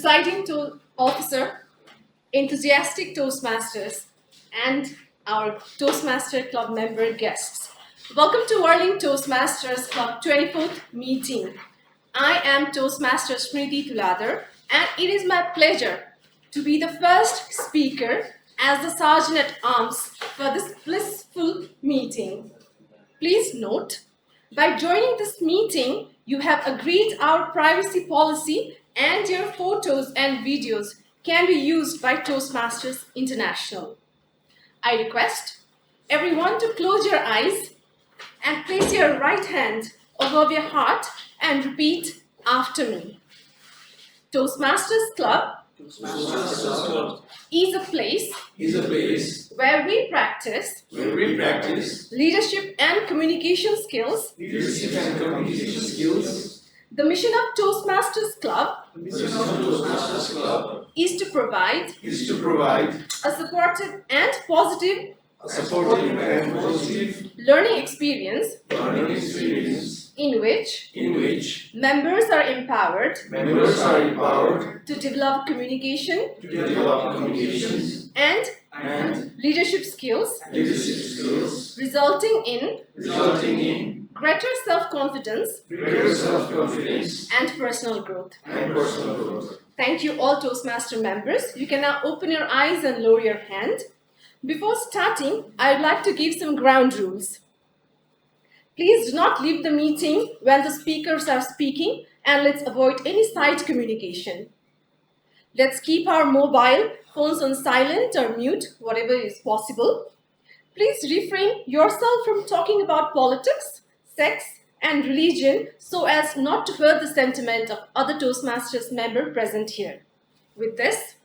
presiding officer, enthusiastic Toastmasters, and our Toastmaster Club member guests. Welcome to WorldLink Toastmasters Club 24th meeting. I am Toastmaster Smriti Tuladar, and it is my pleasure to be the first speaker as the Sergeant at Arms for this blissful meeting. Please note, by joining this meeting, you have agreed our privacy policy and your photos and videos can be used by Toastmasters International. I request everyone to close your eyes and place your right hand above your heart and repeat after me. Toastmasters Club is a place where we practice leadership and communication skills. The mission of Toastmasters Club is to provide a supportive and positive learning experience in which members are empowered to develop communication and leadership skills, resulting in greater self-confidence and personal growth. Thank you all Toastmaster members. You can now open your eyes and lower your hand. Before starting, I would like to give some ground rules. Please do not leave the meeting when the speakers are speaking, and let's avoid any side communication. Let's keep our mobile phones on silent or mute, whatever is possible. Please refrain yourself from talking about politics, sex, and religion so as not to hurt the sentiment of other Toastmasters members present here. With this,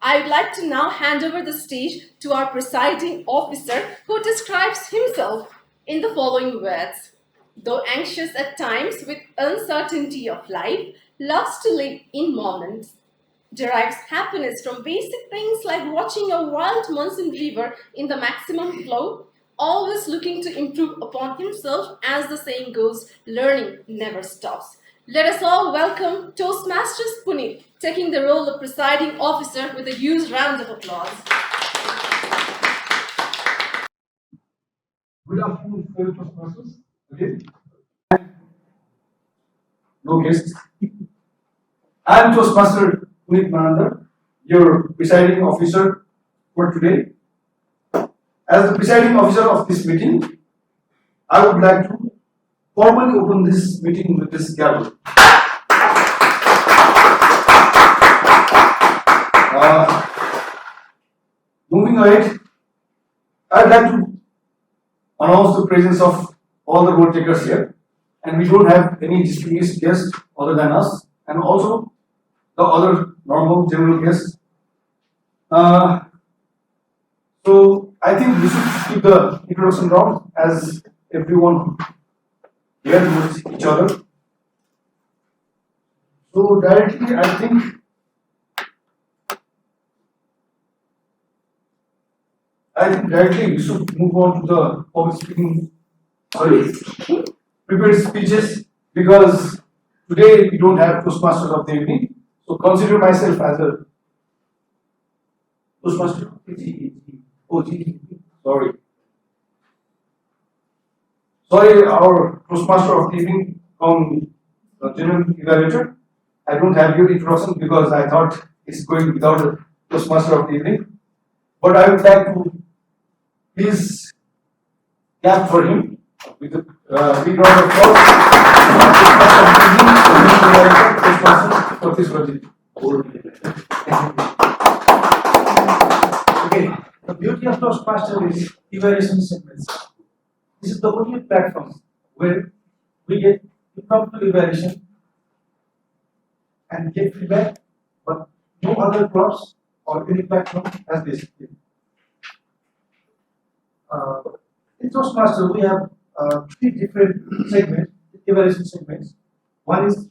I would like to now hand over the stage to our presiding officer who describes himself in the following words. Though anxious at times with uncertainty of life, loves to live in moments. Derives happiness from basic things like watching a wild monsoon river in the maximum flow, always looking to improve upon himself. As the saying goes, learning never stops. Let us all welcome Toastmasters Puneet, taking the role of presiding officer with a huge round of applause. Good afternoon, fellow Toastmasters. Again, no guests. I am Toastmaster Puneet Mananda, your presiding officer for today. As the presiding officer of this meeting, I would like to formally open this meeting with this gavel. Moving ahead, I'd like to announce the presence of all the role takers here, and we don't have any distinguished guests other than us, and also the other normal general guests. So I think we should keep the introduction round as everyone here knows each other. So directly, I think directly we should move on to the public speaking, prepared speeches, because today we don't have Toastmasters of the evening. So consider myself as a Toastmaster. Sorry, our Toastmaster of the evening from the General Evaluator. I don't have your introduction because I thought it's going without a Toastmaster of the evening. But I would like to please clap for him with a big round of applause. Toastmaster for this budget. Okay, the beauty of Toastmaster is evaluation segments. This is the only platform where we get impromptu evaluation and get feedback, but no other clubs or any platform has this. In Toastmaster, we have three different segments, evaluation segments. One is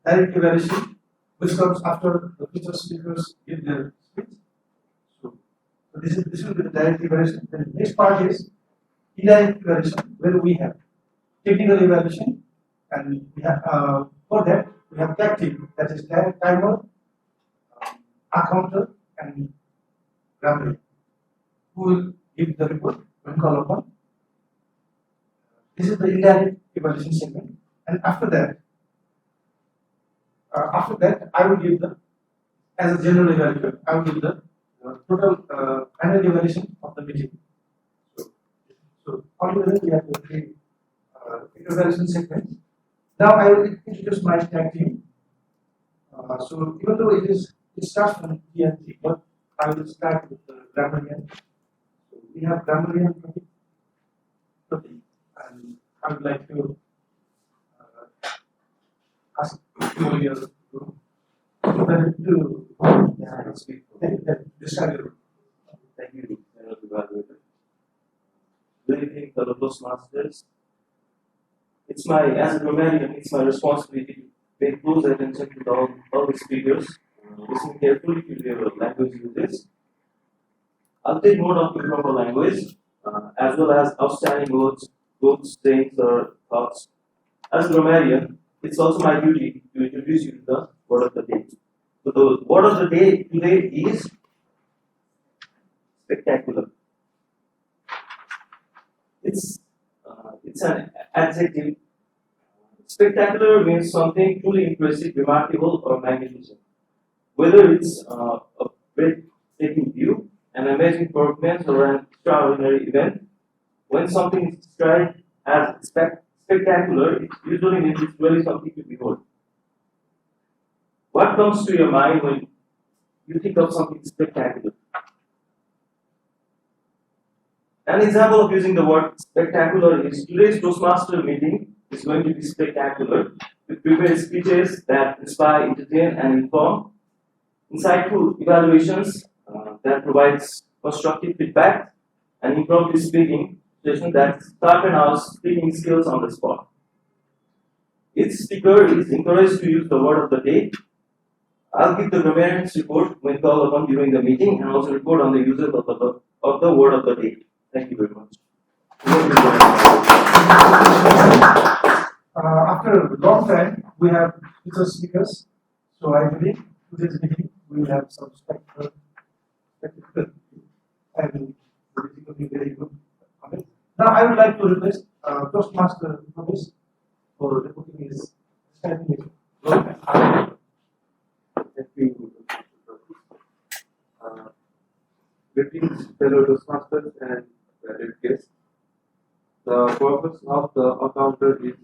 direct evaluation, which comes after the featured speakers give their speech. So this will be the direct evaluation. The next part is indirect evaluation, where we have technical evaluation and we have for that we have tag team, that is timer, accounter, and grammar, who will give the report when called upon. This is the indirect evaluation segment, and after that, I will give the, as a general evaluator, I will give the total annual evaluation of the meeting. So altogether we have the three evaluation segments. Now I will introduce my tag team. So even though it starts from TNT, but I will start with the grammarian. So we have grammarian 20, and I would like to ask Julia to describe it. Thank you, evaluator. Good evening, fellow Toastmasters. As a grammarian, it's my responsibility to pay close attention to all the speakers, listen carefully to their language uses. I'll take note of improper language, as well as outstanding words, sayings, or thoughts. As a grammarian, it's also my duty to introduce you to the word of the day. So the word of the day today is spectacular. It's an adjective. Spectacular means something truly impressive, remarkable, or magnificent. Whether it's a breathtaking view, an amazing performance, or an extraordinary event, when something is described as spectacular, it usually means it's really something to behold. What comes to your mind when you think of something spectacular? An example of using the word spectacular is today's Toastmaster meeting is going to be spectacular. We prepare speeches that inspire, entertain, and inform, insightful evaluations that provides constructive feedback, and impromptu speaking sessions that sharpen our speaking skills on the spot. Each speaker is encouraged to use the word of the day. I'll give the grammarian's report when called upon during the meeting, and also report on the usage of the word of the day. Thank you very much. After a long time, we have feature speakers. So I believe today's meeting we will have some spectacle and it will be very good. Okay. Now I would like to request Toastmaster Professor for reporting his standing. Thank you. Greetings, fellow Toastmasters and valued guests. The purpose of the encounter is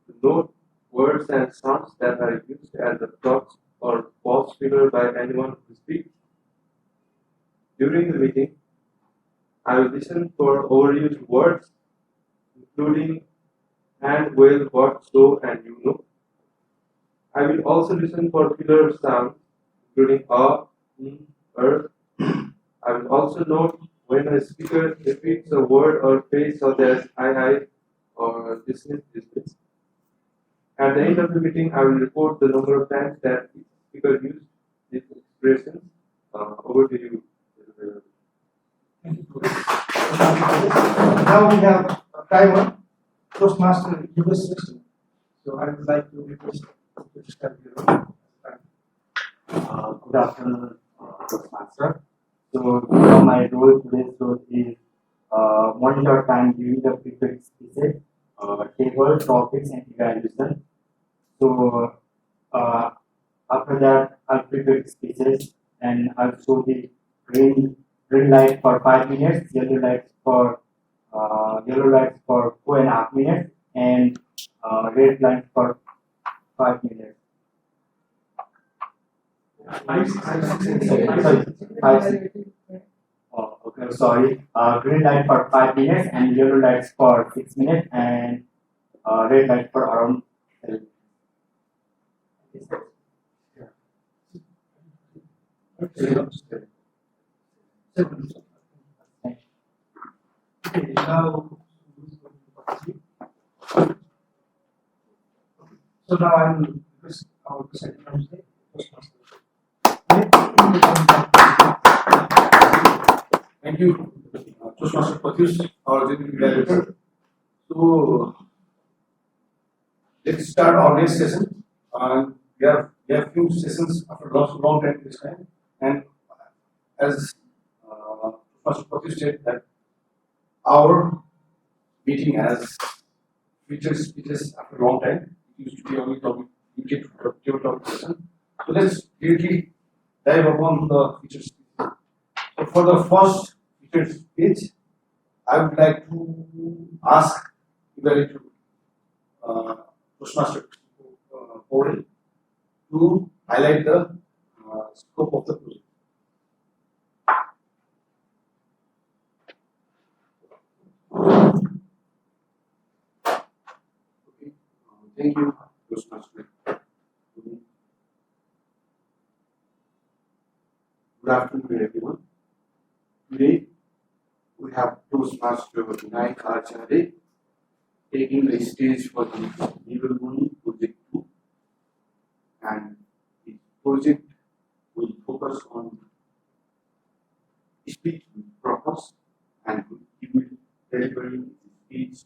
to note words and sounds that are used as a crutch or false figure by anyone who speaks. During the meeting, I will listen for overused words, including and, will, what, so, and you know. I will also listen for filler sounds, including er. I will also note when a speaker repeats a word or phrase such as I, or dismiss. At the end of the meeting, I will report the number of times that each speaker used these expressions. Over to you. Now we have a timer, Toastmaster US system. So I would like to request to describe your role. Good afternoon, Toastmaster. So my role today is monitor time during the prepared speeches, table, topics, and evaluation. So after that, I'll prepare speeches and I'll show the green light for 5 minutes, yellow lights for 4.5 minutes, and red light for 5 minutes. 5, 6. Oh, okay, sorry. Green light for 5 minutes and yellow lights for 6 minutes and red light for around 7 minutes. Okay, now so now I will request our second Toastmaster. Thank you, Toastmaster Patish, our general evaluator. So, let's start our next session. We have few sessions after long time this time, and as Master Pati said that our meeting has featured speeches after a long time. It used to be only topic, you get to topic session. So let's directly dive upon the featured speech. So for the first featured speech, I would like to ask evaluator Toastmaster portal to highlight the scope of the project. Okay, thank you, Toastmaster. Good afternoon, everyone. Today, we have Toastmaster Vinayak Acharya taking the stage for the Level 1 Project 2. And the project will focus on speech with purpose, and he will deliver his speech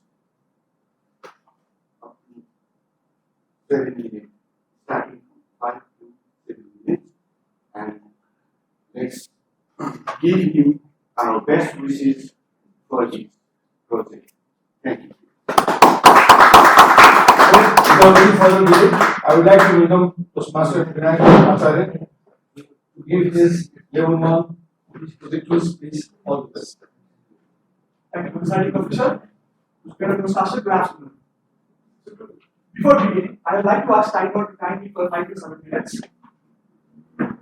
up to 7 minutes, starting from 5 to 7 minutes. And let's give him our best wishes for his project. Thank you. Without any further delay, I would like to welcome Toastmaster Vinayak Acharya to give his level 1 project 2 speech. All the best. Thank you, presiding officer. Toastmaster, good afternoon. Before beginning, I would like to ask timer to time me for 5 to 7 minutes.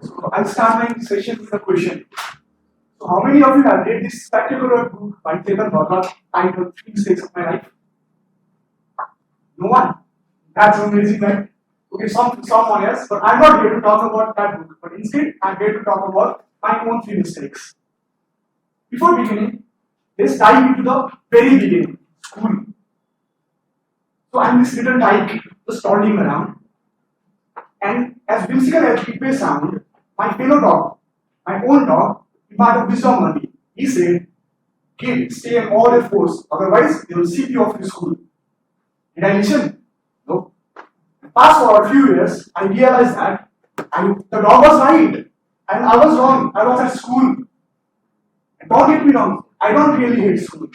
So I'll start my session with a question. So how many of you have read this spectacular book by Chetan Bhagat titled 3 Mistakes of My Life? No one. That's amazing, right? Okay, someone else, but I'm not here to talk about that book, but instead I'm here to talk about my own 3 mistakes. Before beginning, let's dive into the very beginning, school. So I'm this little tyke just strolling around, and as whimsical as it may sound, my fellow dog, my own dog, imparted wisdom on me. He said, "Kid, stay on all your fours, otherwise they will sweep you off your school." Did I listen? No. Fast forward a few years, I realized that the dog was right, and I was wrong. I was at school. And don't get me wrong, I don't really hate school.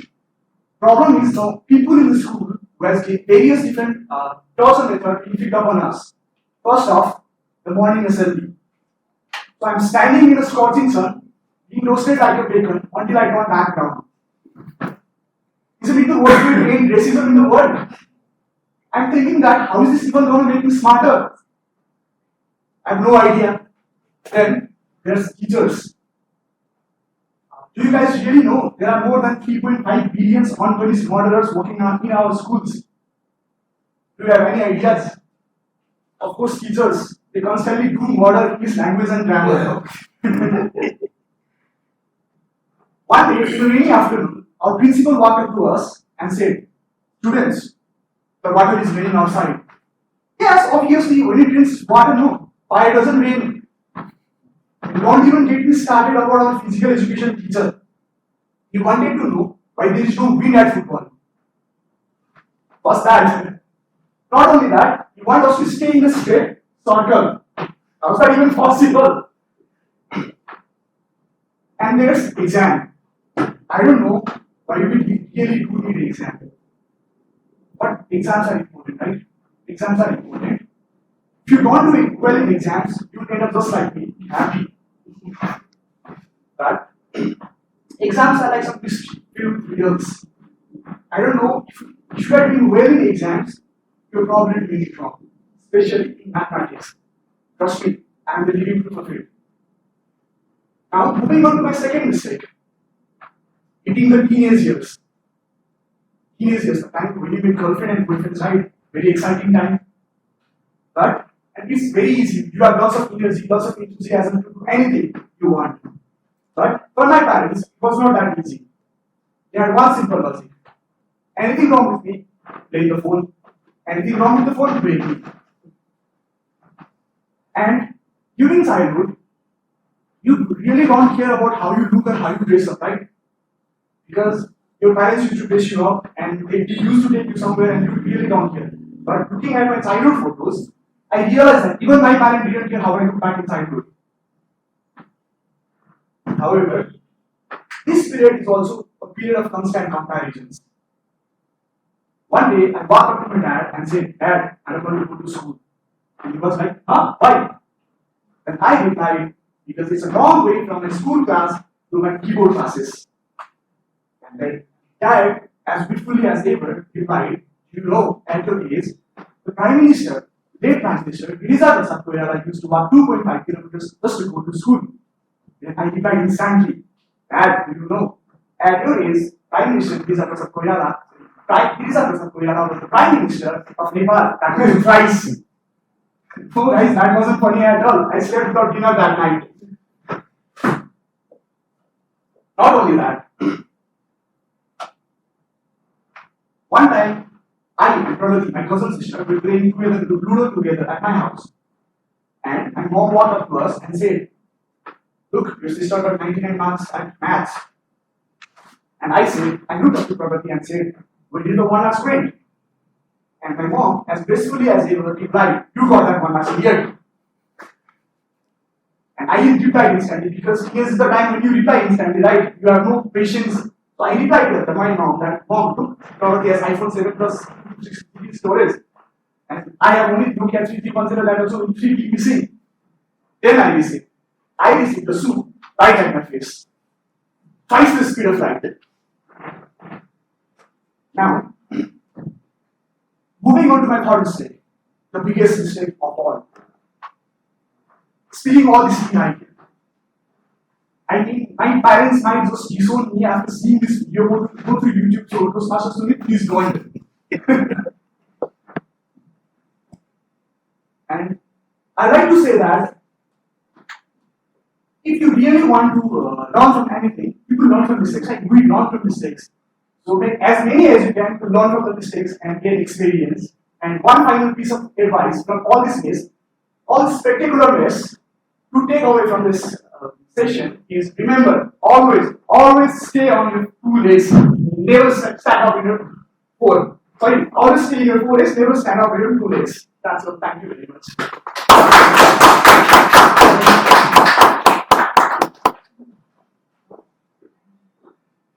Problem is, the people in the school who has various different tools and methods inflict upon us. First off, the morning assembly. So I'm standing in the scorching sun, being roasted like a bacon until I got back down. Isn't it the worst way to end racism in the world? I'm thinking that how is this even going to make me smarter? I have no idea. Then there's teachers. Do you guys really know there are more than 3.5 billion unpunished murderers working in our schools? Do you have any ideas? Of course, teachers, they constantly do murder English language and grammar. One day, in a rainy afternoon, our principal walked up to us and said, "Students, the water is raining outside." Yes, obviously, when it rains, water no. Fire doesn't rain. Don't even get me started about our physical education teacher. He wanted to know why there is no wind at football. What's that? Not only that, he wanted us to stay in a straight circle. How is that even possible? And there's exam. I don't know why we really do need exam. But exams are important, right? Exams are important. If you don't do well in exams, you end up just like me, happy. But exams are like some filled riddles. I don't know if you are doing well in exams, you're probably doing it wrong, especially in mathematics. Trust me, I am the living proof of it. Now, moving on to my second mistake, hitting the teenage years. Teenage years, the time when you meet girlfriend and boyfriend, right? Very exciting time. But and it's very easy. You have lots of energy, lots of enthusiasm to do anything you want. But for my parents, it was not that easy. They had one simple logic. Anything wrong with me, play the phone. Anything wrong with the phone, break me. And during childhood, you really don't care about how you look and how you dress up, right? Because your parents used to dress you up and they used to take you somewhere and you really don't care. But looking at my childhood photos, I realized that even my parents didn't care how I looked back in childhood. However, this period is also a period of constant comparisons. One day, I walked up to my dad and said, "Dad, I don't want to go to school." And he was like, "Huh? Why?" And I replied, "Because it's a long way from my school class to my keyboard classes." And then Dad, as beautifully as ever, replied, "You know, at your age, the Prime Minister, late Prime Minister, Elizabeth Sakoyala used to walk 2.5 kilometers just to go to school." Then I replied instantly, "Dad, do you know, at your age, Prime Minister Elizabeth Sakoyala was the Prime Minister of Nepal, that was thrice." So guys, that wasn't funny at all. I slept without dinner that night. Not only that, one time, I and Pragati, my cousin sister, were playing together to Ludo together at my house. And my mom walked up to us and said, "Look, your sister got 99 marks at maths." And I looked up to Pragati and said, "We did the 1 last grade." And my mom, as gracefully as ever, replied, "You got that 1 last year." And I didn't reply instantly because here's the time when you reply instantly, right? You have no patience. So I replied to my mom that, "Mom, look, Pragati has iPhone 7 plus 6GB storage. And I have only Nokia 3310 that also 3GB missing." Then I received the soup right at my face. Twice the speed of light. Now, moving on to my third mistake, the biggest mistake of all. Speaking all this behind, I mean, my parents might just disown me after seeing this video. Go through YouTube, so Toastmasters to me, please join. And I like to say that if you really want to learn from anything, people learn from mistakes. Like we learn from mistakes. So make as many as you can to learn from the mistakes and get experience. And one final piece of advice from all this mess, all this spectacular mess, to take away from this session is remember, always stay on your 2 legs. Never stand up in your 4. Sorry, always stay in your 4 legs, never stand up in your 2 legs. That's all. Thank you very much.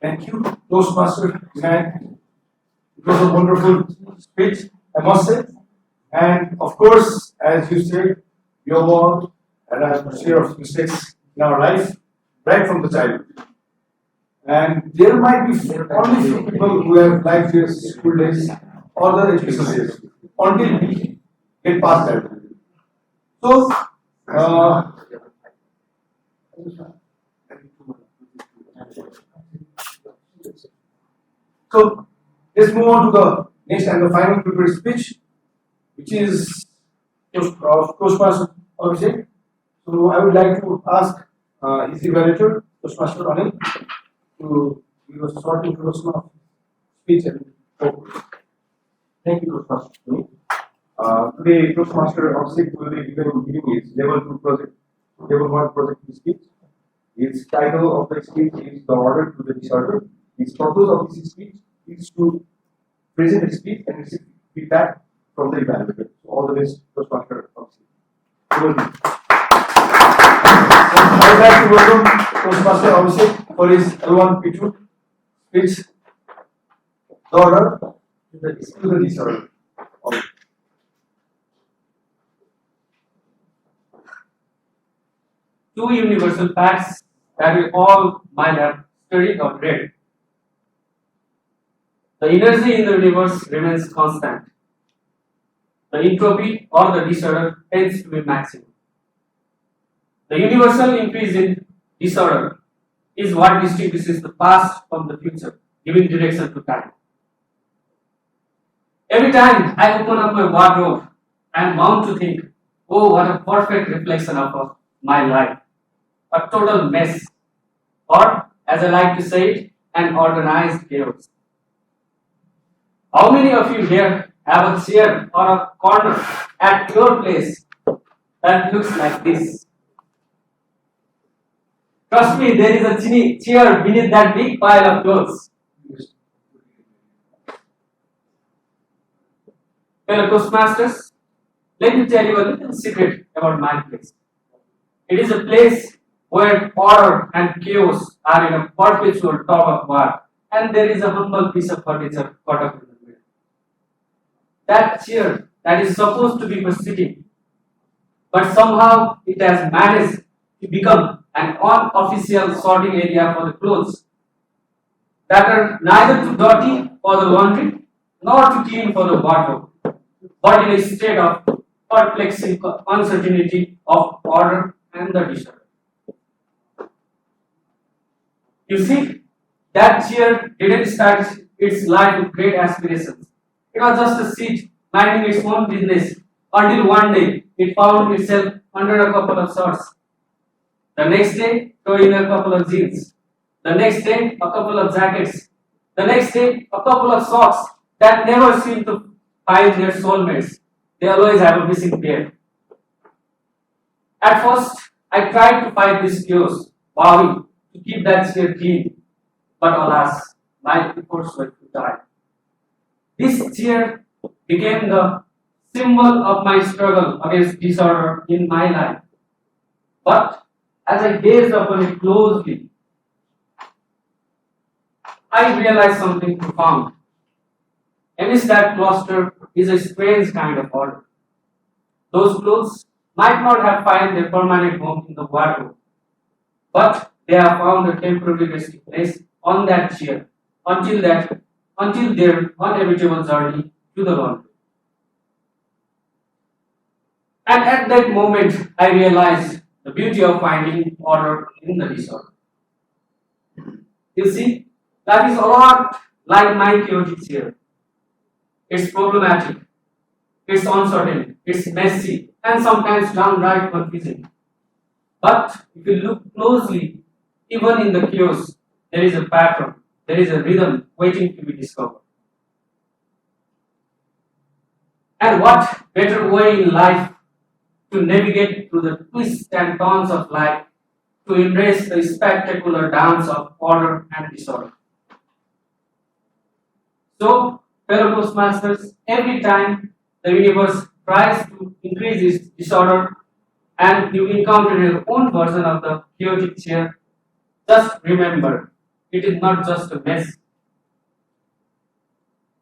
Thank you, Toastmaster. And it was a wonderful speech, I must say. And of course, as you said, we all had a share of mistakes in our life, right from the childhood. And there might be only few people who have liked their school days or the education days until we get past that. So, let's move on to the next and the final prepared speech, which is Toastmaster Abhishek. So I would like to ask his evaluator, Toastmaster Anil, to give us a short introduction of speech and focus. Thank you, Toastmaster. Today, Toastmaster Abhishek will be giving his level 1 project speech. His title of the speech is The Order to the Disorder. His purpose of this speech is to present the speech and receive feedback from the evaluator. So all the best, Toastmaster Abhishek. I would like to welcome Toastmaster Abhishek for his L1 P2 speech. The order to the disorder. Two universal facts that we all might have studied or read. The energy in the universe remains constant. The entropy or the disorder tends to be maximum. The universal increase in disorder is what distinguishes the past from the future, giving direction to time. Every time I open up my wardrobe, I am bound to think, oh, what a perfect reflection of my life. A total mess, or as I like to say it, an organized chaos. How many of you here have a chair or a corner at your place that looks like this? Trust me, there is a chair beneath that big pile of clothes. Fellow Toastmasters, let me tell you a little secret about my place. It is a place where order and chaos are in a perpetual tug of war, and there is a humble piece of furniture caught up in the middle. That chair that is supposed to be for sitting, but somehow it has managed to become an unofficial sorting area for the clothes that are neither too dirty for the laundry nor too clean for the wardrobe, but in a state of perplexing uncertainty of order and the disorder. You see, that chair didn't start its life with great aspirations. It was just a seat minding its own business until one day it found itself under a couple of shorts. The next day, throwing a couple of jeans. The next day, a couple of jackets. The next day, a couple of socks that never seem to find their soulmates. They always have a missing pair. At first, I tried to fight this chaos, vowing to keep that chair clean. But alas, my efforts were futile. This chair became the symbol of my struggle against disorder in my life. But as I gazed upon it closely, I realized something profound. Amidst that cluster is a strange kind of order. Those clothes might not have found their permanent home in the wardrobe, but they have found a temporary resting place on that chair until their inevitable journey to the laundry. And at that moment, I realized the beauty of finding order in the disorder. You see, that is a lot like my chaotic chair. It's problematic, it's uncertain, it's messy, and sometimes downright confusing. But if you look closely, even in the chaos, there is a pattern, there is a rhythm waiting to be discovered. And what better way in life to navigate through the twists and turns of life, to embrace the spectacular dance of order and disorder. So, fellow Toastmasters, every time the universe tries to increase its disorder and you encounter your own version of the chaotic chair, just remember, it is not just a mess.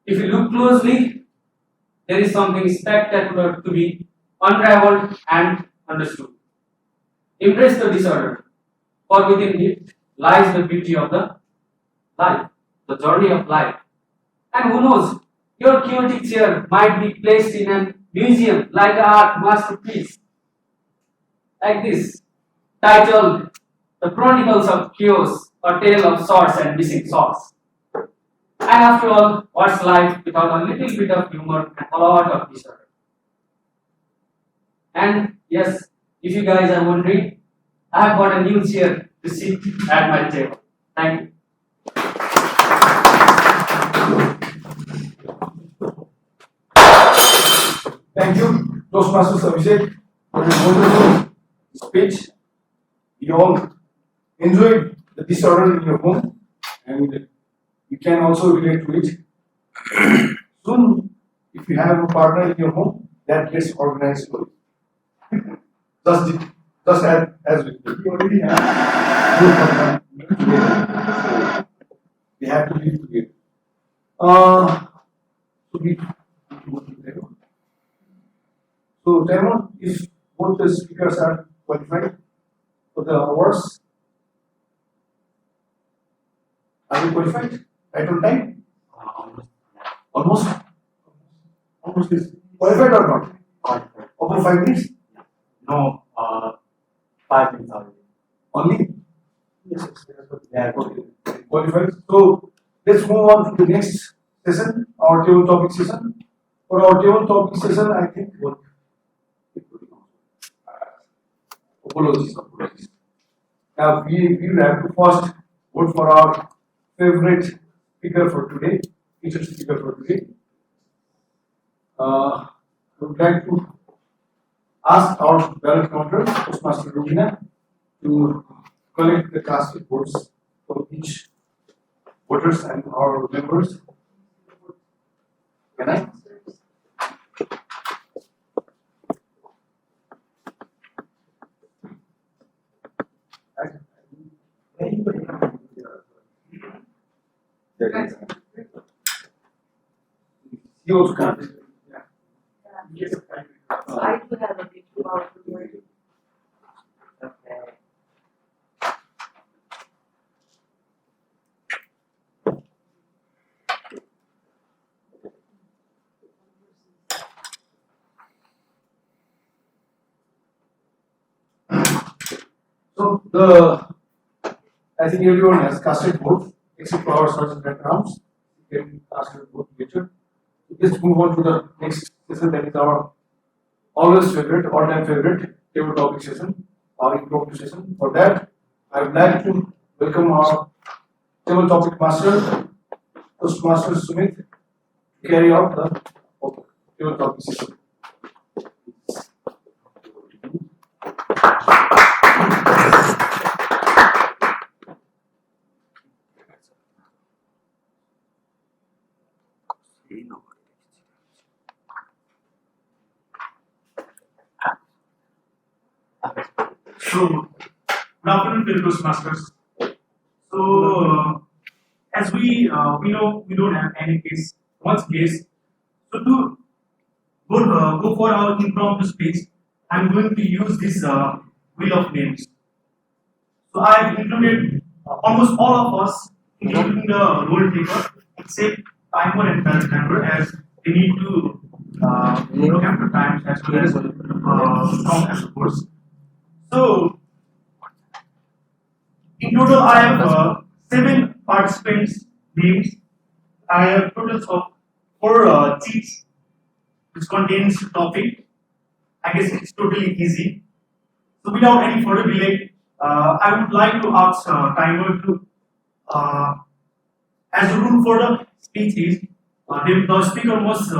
If you look closely, there is something spectacular to be unraveled and understood. Embrace the disorder, for within it lies the beauty of the life, the journey of life. And who knows, your chaotic chair might be placed in a museum like an art masterpiece, like this, titled The Chronicles of Chaos, a Tale of Swords and Missing Socks. And after all, what's life without a little bit of humor and a lot of disorder? And yes, if you guys are wondering, I have got a new chair to sit at my table. Thank you. Thank you, Toastmasters Abhishek, for your wonderful speech. You all enjoyed the disorder in your home, and you can also relate to it. Soon, if you have a partner in your home, that gets organized slowly. Just as with me. You already have two partners together. They have to live together. So we So, Taiwan, if both the speakers are qualified for the awards, are you qualified? Right on time? Almost? Almost is. Qualified or not? Qualified. Over 5 minutes? No, 5 minutes already. Only? Yes, Yeah, Okay. Qualified. So, let's move on to the next session, our table topic session. For our table topic session, I think what? Apologies. Now we will have to first vote for our favorite speaker for today, featured speaker for today. I would like to ask our ballot counter, Toastmaster Rubina, to collect the casted votes for each voters and our members. Can I? also can't. Yes, I do have a bit about the word. Okay. So I think everyone has casted vote except for our certain backgrounds. You can cast your vote later. Let's move on to the next session, that is our always favorite, all-time favorite table topic session, our impromptu session. For that, I would like to welcome our table topic master, Toastmaster Sumit, to carry out the table topic session. So, good afternoon, fellow Toastmasters. So, as we know, we don't have any case, much case. So, to go for our impromptu speech, I'm going to use this wheel of names. So, I've included almost all of us, including the role taker, except timer and parent timer, as they need to look after times as well as count as course. So, in total, I have 7 participants' names. I have totals of 4 sheets, which contains topic. I guess it's totally easy. So, without any further delay, I would like to ask timer to, as a rule for the speech is, the speaker must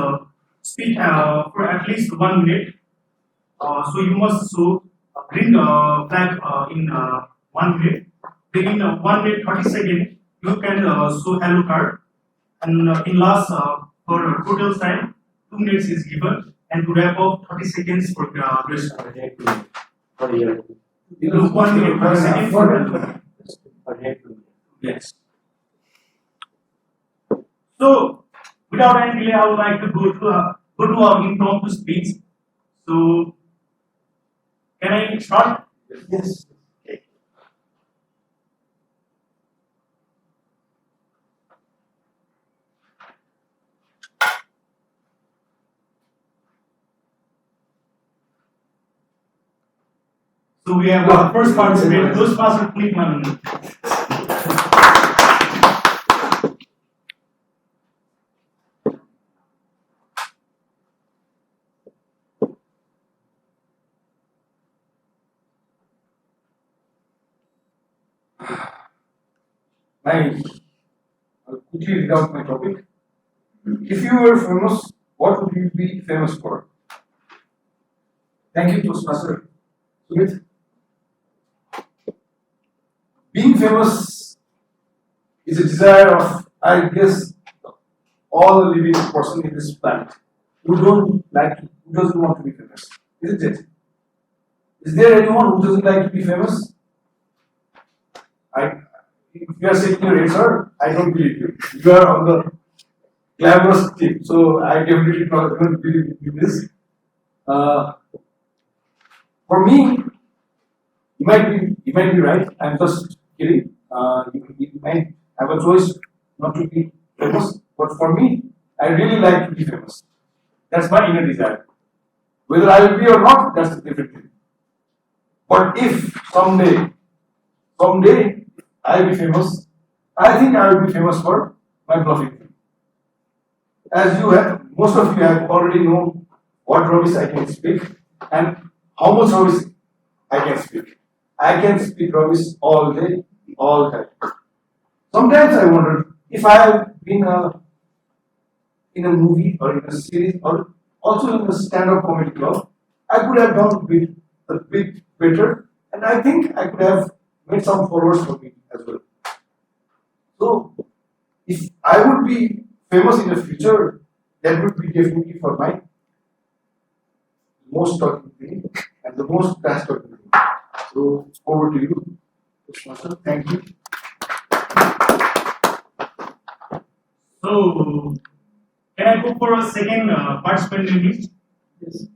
speak for at least 1 minute. So you must show green flag in 1 minute. Then in 1 minute 30 seconds, you can show hello card. And in last for total time, 2 minutes is given. And to wrap up 30 seconds for rest. For you. 1 minute 30 seconds for yes. So without any delay, I would like to go to our impromptu speech. So can I start? Yes. So we have our first participant, Toastmaster Clickman. I'll quickly read out my topic. If you were famous, what would you be famous for? Thank you, Toastmaster Sumit. Being famous is a desire of, I guess, all the living person in this planet who who doesn't want to be famous, isn't it? Is there anyone who doesn't like to be famous? If you are saying your answer, I don't believe you. You are on the glamorous team, so I definitely don't believe in this. For me, you might be right. I'm just kidding. You might have a choice not to be famous, but for me, I really like to be famous. That's my inner desire. Whether I will be or not, that's a different thing. But if someday I'll be famous, I think I will be famous for my bluffing. As most of you have already known what rubbish I can speak and how much rubbish I can speak. I can speak rubbish all day, all time. Sometimes I wonder if I have been in a movie or in a series or also in a stand-up comedy club, I could have done a bit better, and I think I could have made some followers for me as well. So, if I would be famous in the future, that would be definitely for my most talking thing and the most fast talking thing. So, over to you, Toastmaster. Thank you. So Can I go for a second participant in this? Yes.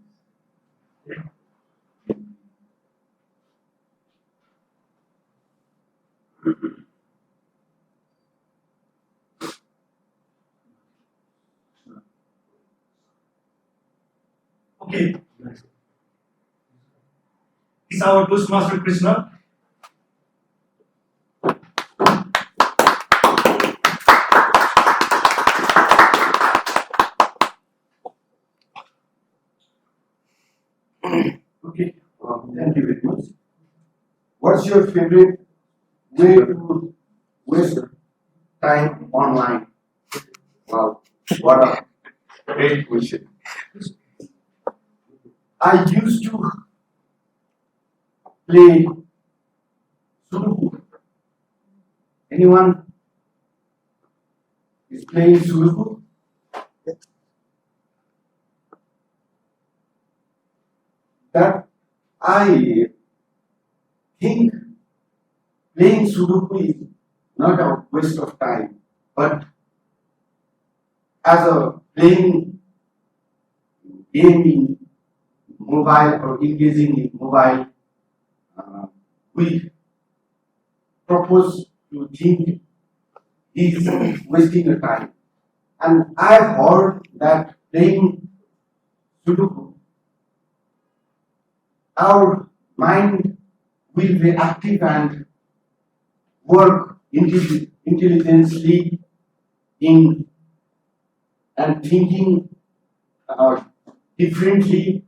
Okay. It's our Toastmaster Krishna. Okay, thank you very much. What's your favorite way to waste time online? Wow, what a great question. I used to play Sudoku. Anyone is playing Sudoku? That I think playing Sudoku is not a waste of time, but as a playing game in mobile or engaging in mobile, we propose to think is wasting your time. And I've heard that playing Sudoku, our mind will be active and work intelligently in and thinking differently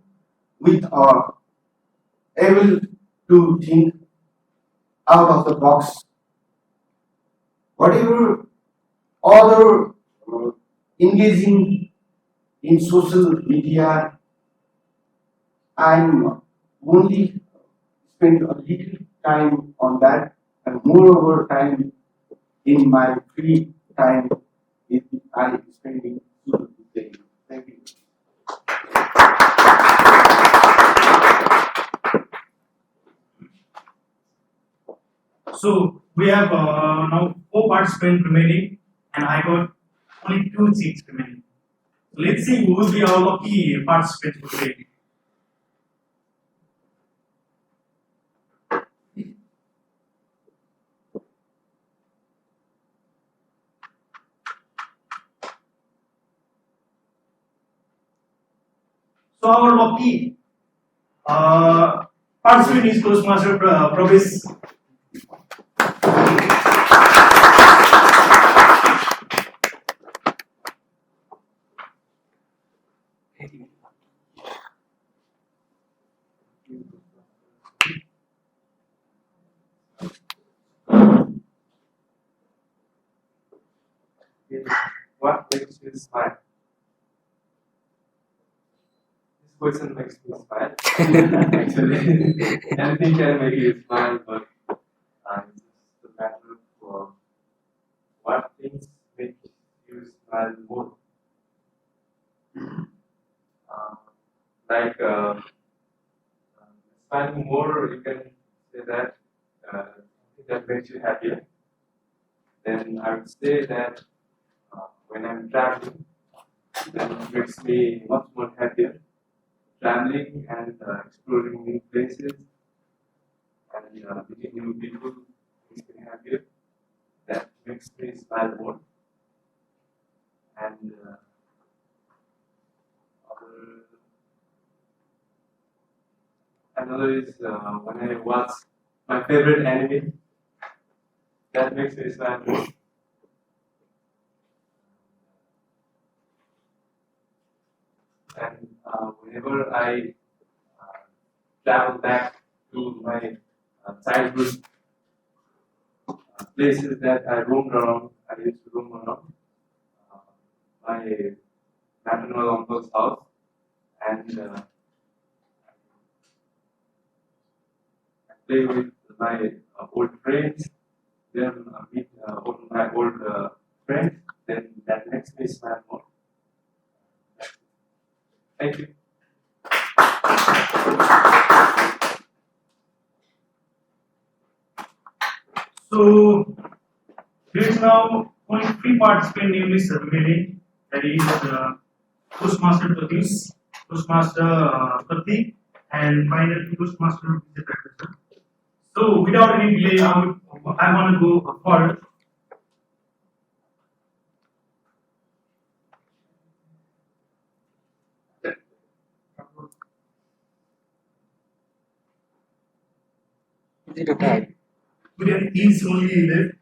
with able to think out of the box. Whatever other engaging in social media, I'm only spend a little time on that and moreover time in my free time if I spending social media. Thank you. So we have now 4 participants remaining, and I got only 2 seats remaining. So let's see who will be our lucky participant for today. So our lucky participant is Toastmaster Pravesh. What makes you smile? This question makes me smile. Actually, anything can make you smile, but it's just a matter of what things make you smile more. Uh, like smiling more, you can say that something that makes you happier. Then I would say that when I'm traveling, then it makes me much more happier. Traveling and exploring new places and meeting new people makes me happier. That makes me smile more. And another is when I watch my favorite anime, that makes me smile more. And whenever I travel back to my childhood places that I roamed around, I used to roam around my maternal uncle's house, and I play with my old friends, then meet my old friends, then that makes me smile more. Thank you. So there is now only 3 participants in this remaining. that is Toastmaster Pratis, Toastmaster Pratik, and finally Toastmaster Vijay Practitioner. So without any delay, I want to go forward. Today is only left.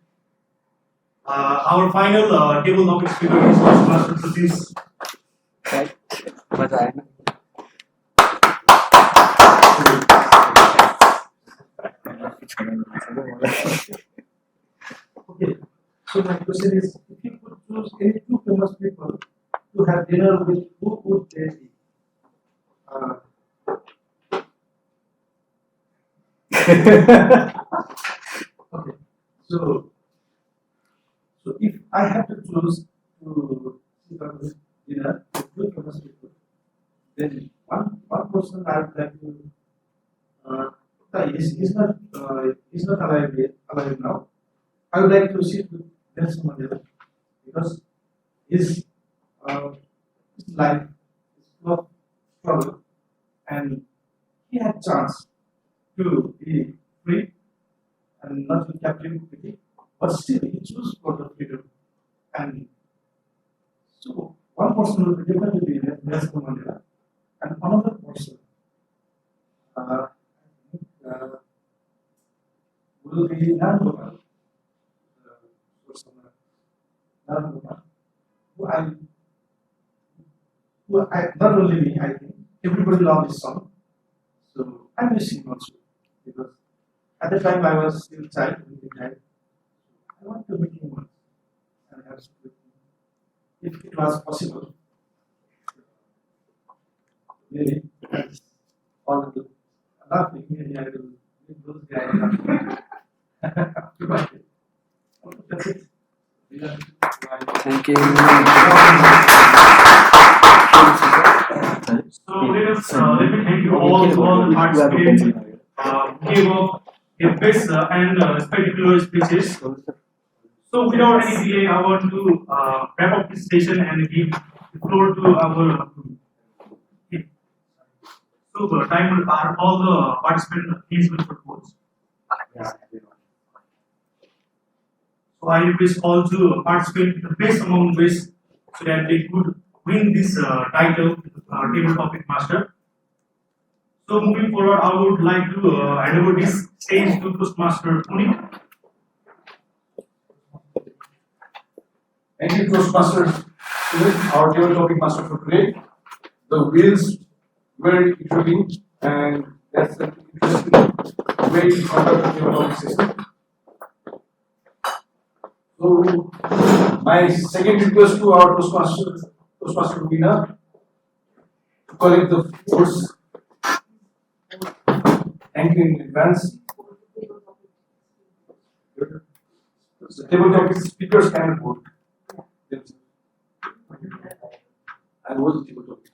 Our final table topic speaker is Toastmaster Pratis. Okay, so my question is, if you could choose any two famous people to have dinner with, who would they be? Okay, so if I have to choose to sit down with dinner with two famous people, then one person I would like to he's not alive now. I would like to sit with Nelson Mandela because his life is full of struggle and he had chance to be free and not in captivity, but still he chose for the freedom. And so one person will be definitely be Nelson Mandela, and another person will be Nandopal, not only me, I think everybody loves this song. So I miss him also because at the time I was still a child, I want to meet him once and have some with him if it was possible. Really, that's all of the laughing, really, I will meet those guys after my day. That's it. Thank you. So let me thank you all the participants gave up their best and spectacular speeches. So without any delay, I want to wrap up this session and give the floor to our so time will all the participants please will propose. So I request all to participate the best among best so that they could win this title, table topic master. So moving forward, I would like to hand over this stage to Toastmaster Puni. Thank you, Toastmasters. Our table topic master for today. The wheels were intriguing, and that's the interesting way to conduct the table topic system. So, my second request to our Toastmaster Rubina to collect the votes. Thank you in advance. The table topic speakers can vote. I vote the table topic.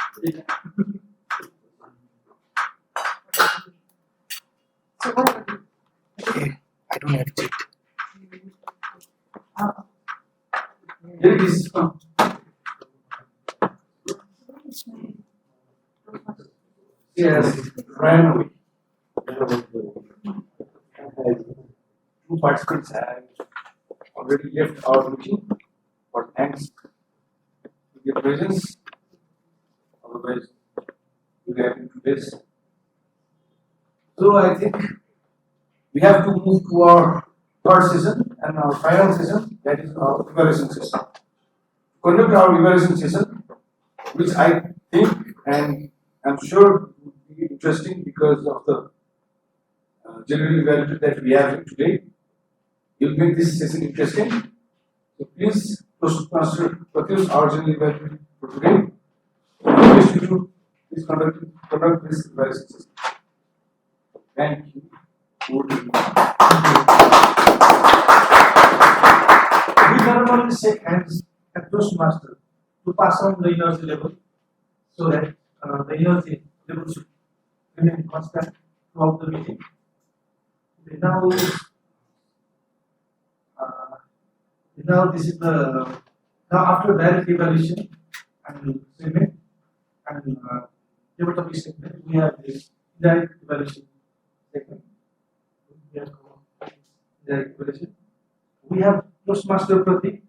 I don't have it. Here it is. Yes, ran away. Two participants have already left our meeting, but thanks to their presence. Otherwise, we have into this. So I think we have to move to our third session and our final session, that is our evaluation session. To conduct our evaluation session, which I think and I'm sure would be interesting because of the general evaluation that we have today, will make this session interesting. So please, Toastmaster, produce our general evaluation for today. I request you to please conduct this evaluation session. Thank you. Over to you. We normally shake hands at Toastmaster to pass on the energy level so that the energy level should remain constant throughout the meeting. Okay, now this is the now after direct evaluation, and segment and table topic segment. We have this indirect evaluation segment. We have indirect evaluation. We have Toastmaster Pratik.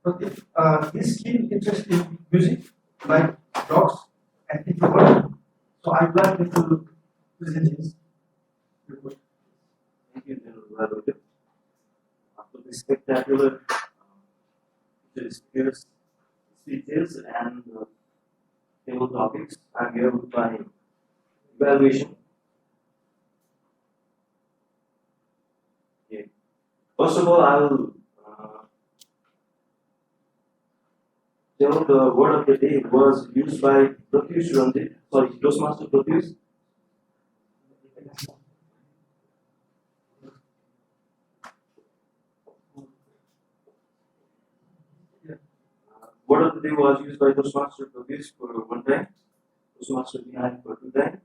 Pratik, his keen interest in music, like dogs and introvert. So I'd like him to present his report. Thank you, General Vladimir. After this spectacular speakers, speeches, and table topics, I'm here with my evaluation. Okay. First of all, I will tell the word of the day was used by Toastmaster Pratyush. Word of the day was used by Toastmaster Pratyush for one time, Toastmaster Vinay for two times,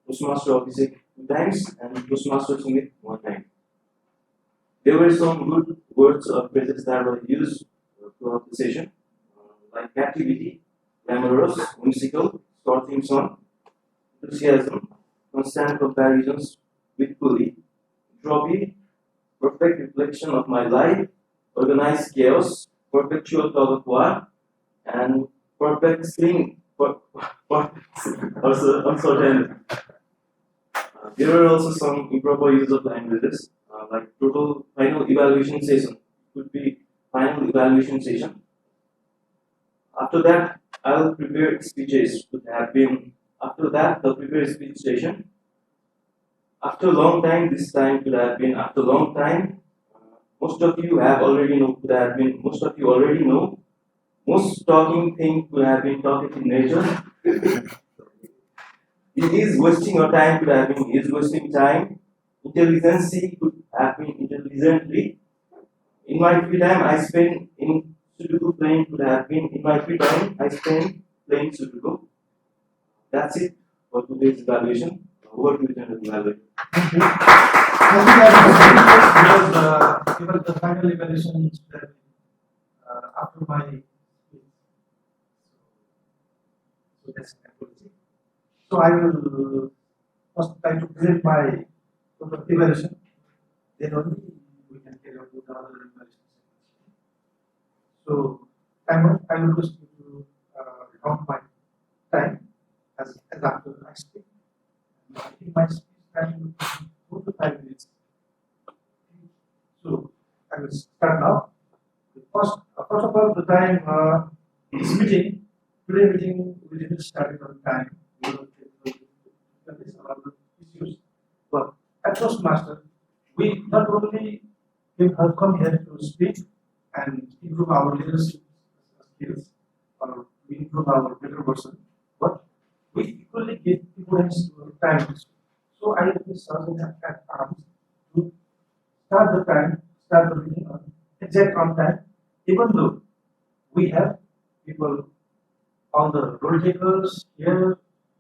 Toastmaster Abhishek two times, and Toastmaster Smith one time. There were some good words or phrases that were used throughout the session, like captivity, glamorous, whimsical, starting song, enthusiasm, constant comparisons with Puli, entropy, perfect reflection of my life, organized chaos, perpetual tug of war, and perfect swing, also uncertain. There are also some improper use of languages, like total final evaluation session could be final evaluation session. After that, I'll prepare speeches could have been after that the prepared speech session. After a long time, this time could have been after a long time. Most of you have already know could have been most of you already know. Most talking thing could have been talkative nature. It is wasting your time could have been is wasting time. Intelligence could have been intelligently. In my free time I spend in Sudoku playing could have been in my free time I spend playing Sudoku. That's it for today's evaluation. Over to you, General Evaluator. Thank you. I think I was because even the final evaluation is after my speech. So that's my policy. So I will first try to present my evaluation. Then only we can carry out with the other evaluation. So I will just need to count my time as after I speak. I think my speech time will be 4 to 5 minutes. So I will start now. First of all, the time this meeting, today meeting, we didn't start on time. We will take these are all the issues. But at Toastmaster, we not only have come here to speak and improve our leadership skills or we improve our better person, but we equally give importance to time. So I will serve at arms to start the meeting on exact on time, even though we have people, all the role takers here,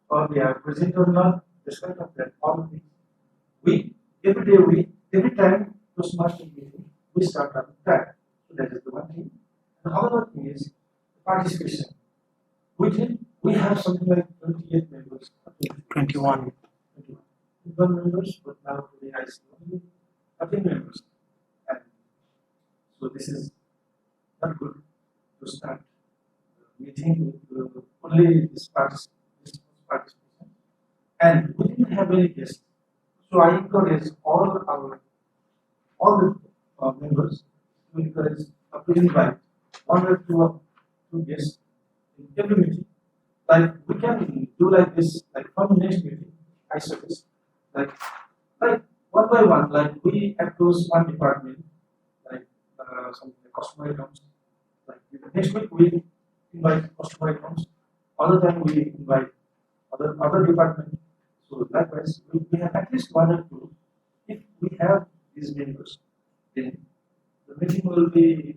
or they are present or not, despite of that, all the things. We every time Toastmaster meeting, we start on time. So that is the one thing. And the other thing is participation. We have something like 28 members. 21. 21 members, but now today I see only 13 members. And so this is not good to start meeting with only this participation. And we didn't have any guests. So I encourage all the members to encourage to invite one or two guests in every meeting. Like we can do like this, like from next meeting, I suggest like one by one, like we approach one department, like some customer accounts. Like next week we invite customer accounts. Other time we invite other department. So likewise, we have at least one or two. If we have these members, then the meeting will be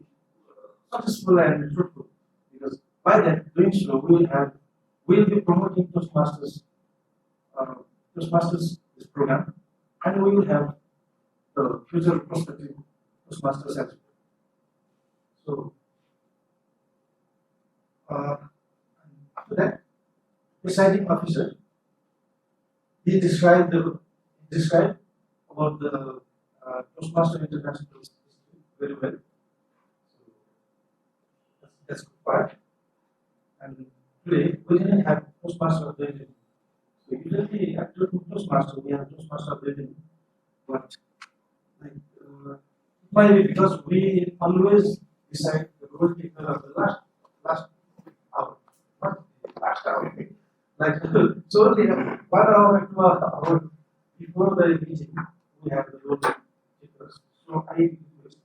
successful and fruitful. Because by that doing so, we'll be promoting Toastmasters, this program, and we will have the future prospective Toastmasters as well. So After that, presiding officer, he described about the Toastmaster International history very well. So that's good part. And today we didn't have Toastmaster of the evening. So usually after Toastmaster we have Toastmaster of the evening, but like it might be because we always decide the role taker of the last hour, not last hour. Like so they have 1 hour to 2 hour before the meeting we have the role takers. So I request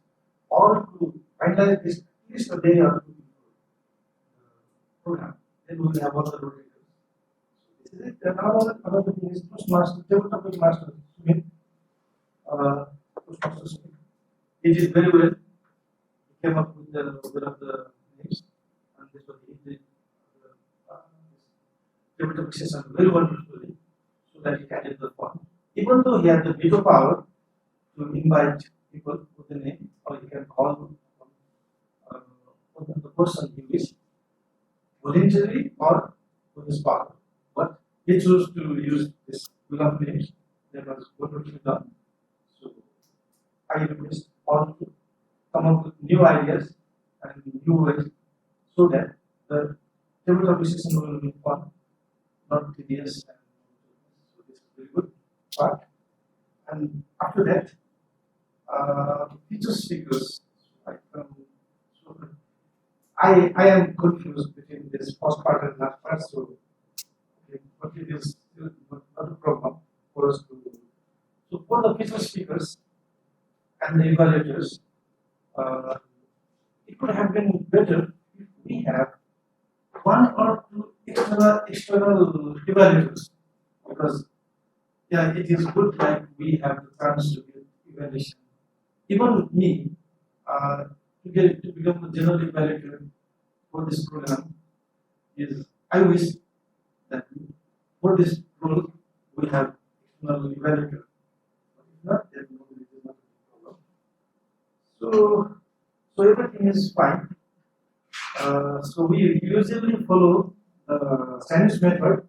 all to finalize this at least a day or two before the program. Then we will have all the role takers. This is it. And another thing is Toastmaster, table topic master, Sumit, Toastmaster Sumit. He did very well. He came up with one of the names, and this was he did table topic session very wonderfully, so that he carried the fun. Even though he had the veto power to invite people with the name, or he can call the person he wishes, voluntarily or with his power. But he chose to use this beloved names that was wonderfully done. So I request all to come up with new ideas and new ways so that the table topic session will be fun, not tedious. So this is very good part. And after that, feature speakers. Like, I am confused between this first part and last part. So, okay, but it is still not a problem for us to. So for the feature speakers and the evaluators, it could have been better if we have 1 or 2 external evaluators, because yeah, it is good that we have the chance to give evaluation. Even me, to become the general evaluator for this program, is I wish that for this role we have external evaluator. But if not, then no, it is not a problem. So everything is fine. So we usually follow the sandwich method.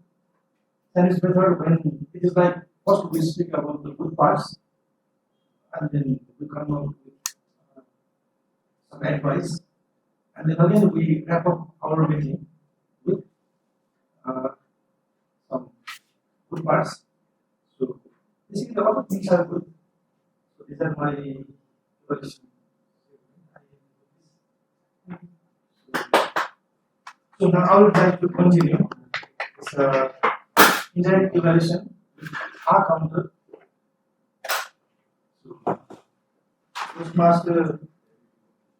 Sandwich method when it is like first we speak about the good parts, and then we come up with some advice, and then again we wrap up our meeting with some good parts. So basically all the things are good. So these are my evaluation. So now I would like to continue. It's indirect evaluation with R counter. Toastmaster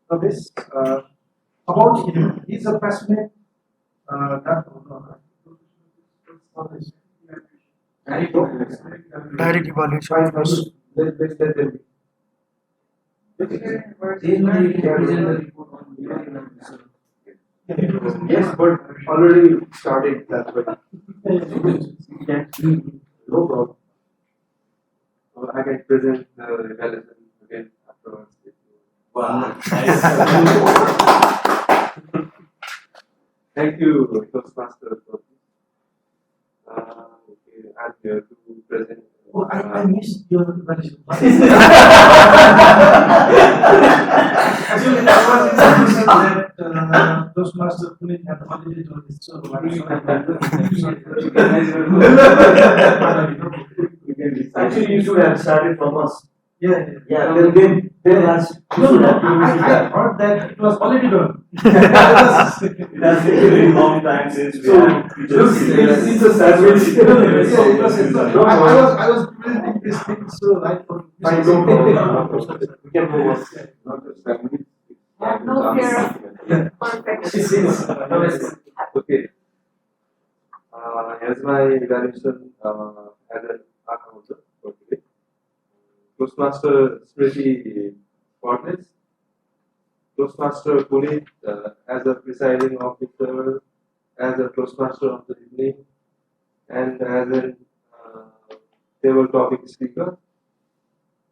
of this, about him, he's a passionate Direct evaluation. Yes, but already started that way. No problem. I can present the evaluation again afterwards. Wow. Thank you, Toastmaster. Okay, I'm here to present. Oh, I missed your evaluation. Actually, I was in that Toastmaster Puneet had holiday on his show. Actually, you should have started from us. Yeah. Then last. No, I heard that it was already done. It has been a very long time since we have. It's a sandwich. I was presenting this thing, so I thought. Fine, no problem. We can move on. Not a sandwich. I have no fear of perfection. Okay. Here's my evaluation as an account for today. Toastmaster is pretty spotless. Toastmaster Puneet as a presiding officer, as a Toastmaster of the evening, and as a table topic speaker.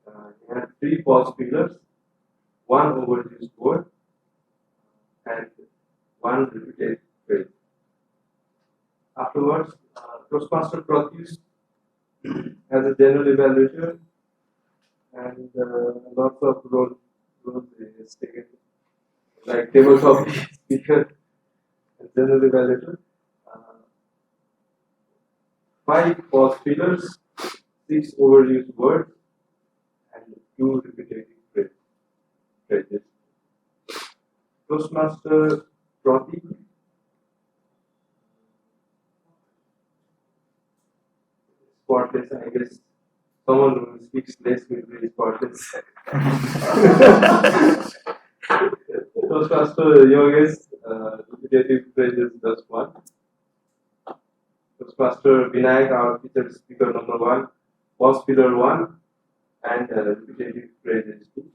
He had 3 pause pillars, 1 overused word, and 1 repeated Afterwards, Toastmaster Pratyush as a general evaluator, and lots of roles is taken, like tabletop speaker and general evaluator. 5 pause fillers, 6 overused words, and 2 repetitive phrases. Toastmaster Pratik spotless, I guess. Someone who speaks less will be spotless. Toastmaster Yogesh, repetitive phrases just 1. Toastmaster Vinayak, our featured speaker number 1, pause filler 1, and repetitive phrases 2.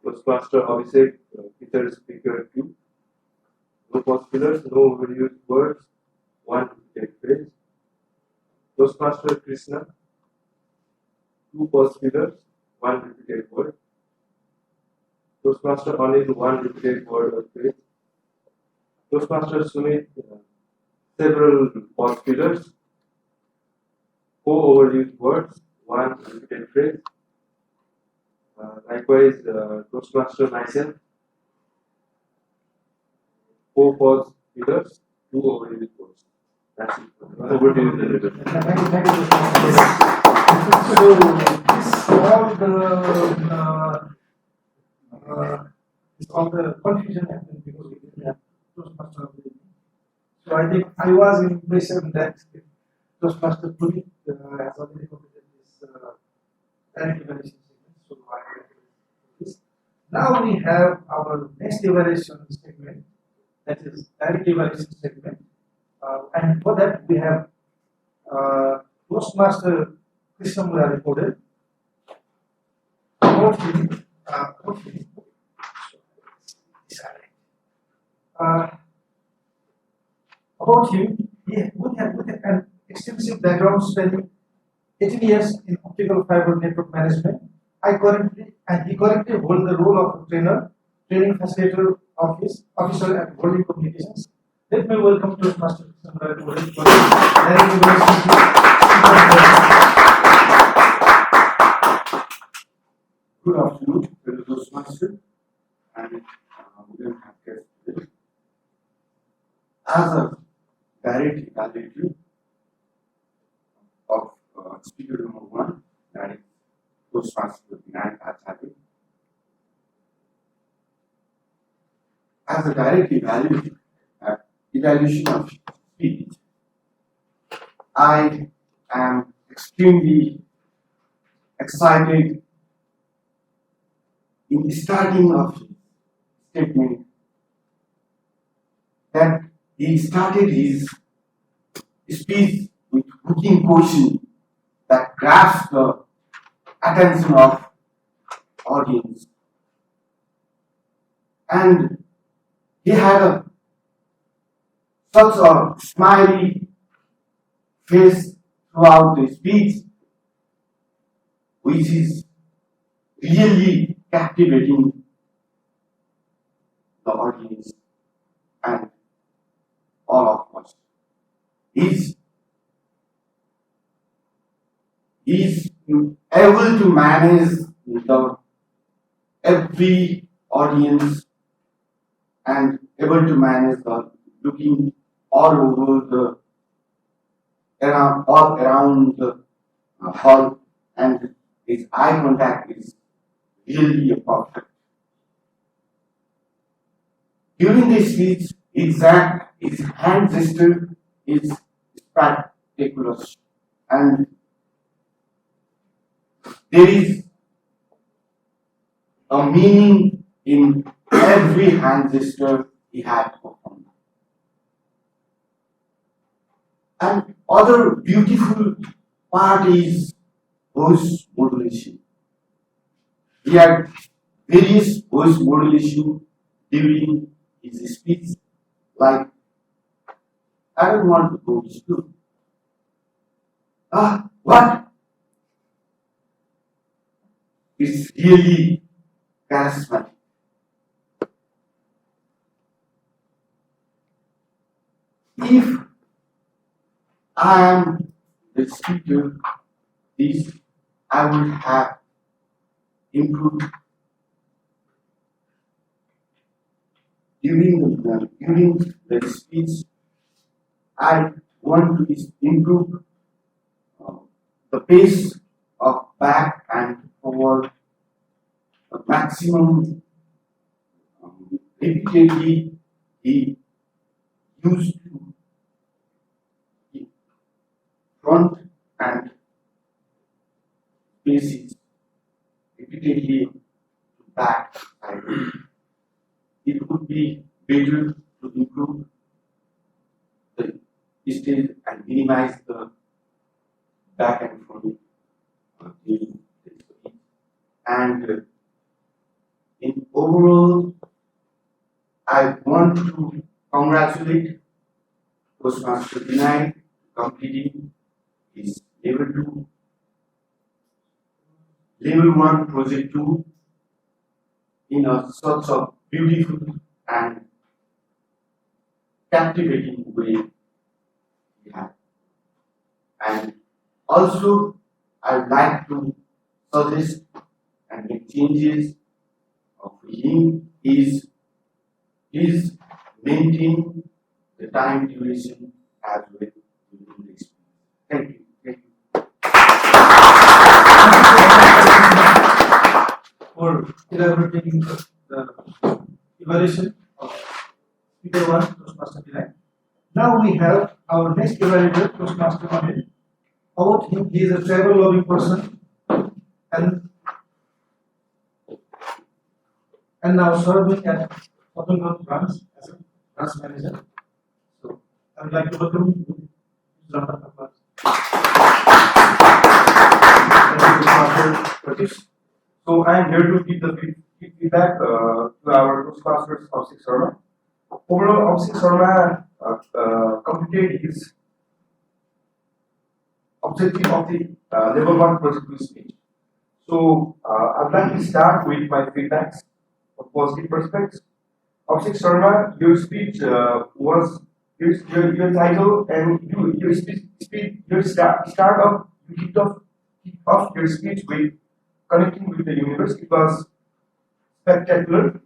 Toastmaster Abhishek, featured speaker 2, no pause fillers, no overused words, 1 repeated phrase. Toastmaster Krishna, 2 pause fillers, 1 repeated word. Toastmaster Anil, 1 repeated word or phrase. Toastmaster Sumit, several pause fillers, 4 overused words, 1 repeated phrase. Likewise, Toastmaster myself, 4 pause fillers, 2 overused words. That's it. Over to you, Director. Thank you, so this all the confusion happened because we didn't have Toastmaster of the evening. So I think I was in impression that Toastmaster Puneet has already completed this direct evaluation segment. So I this. Now we have our next evaluation segment, that is direct evaluation segment. And for that we have Toastmaster Krishna recorded. About him, he would have an extensive background spanning 18 years in optical fiber network management. He currently holds the role of trainer, training facilitator officer at WorldLink Communications. Let me welcome Toastmaster Krishna recorded for direct evaluation. Good afternoon, fellow Toastmaster, and we don't have guests today. As a direct evaluator of speaker number 1, that is Toastmaster Vinayak Acharya. As a direct evaluation of speech, I am extremely excited in the starting of his statement that he started his speech with hooking question that grabs the attention of audience, and he had such a smiley face throughout the speech, which is really captivating the audience and all of us. He's able to manage every audience and able to manage the looking all over all around the hall, and his eye contact is really perfect. During the speech, his hand gesture is spectacular, and there is a meaning in every hand gesture he had performed. And other beautiful part is voice modulation. He had various voice modulation during his speech, like, I don't want to go to school. What? It's really charismatic. If I am the speaker, this I would have improved during the speech. I want to improve the pace of back and forward, the maximum repeatedly he used to front and faces repeatedly to back side. It would be better to improve the stage and minimize the back and front the speech. And in overall, I want to congratulate Toastmaster Vinay completing his level 1 project 2 in a such a beautiful and captivating way. Yeah. And also, I'd like to suggest and make changes of him is maintain the time duration as well within the experience. Thank you. Thank you. For elaborating the evaluation of speaker 1, Toastmaster Vinay. Now we have our next evaluator, Toastmaster Vinay. About him, he is a travel loving person and now serving at Hotel branch as a branch manager. So I would like to welcome you. Round of applause. Thank you, Toastmaster Pratish. So I am here to give the feedback to our Toastmasters Abhishek Sharma. Overall, Abhishek Sharma completed his objective of the level 1 project to speech. So I'd like to start with my feedbacks of positive perspectives. Abhishek Sharma, your speech was your title and your speech your start of you kicked off your speech with connecting with the universe. It was spectacular.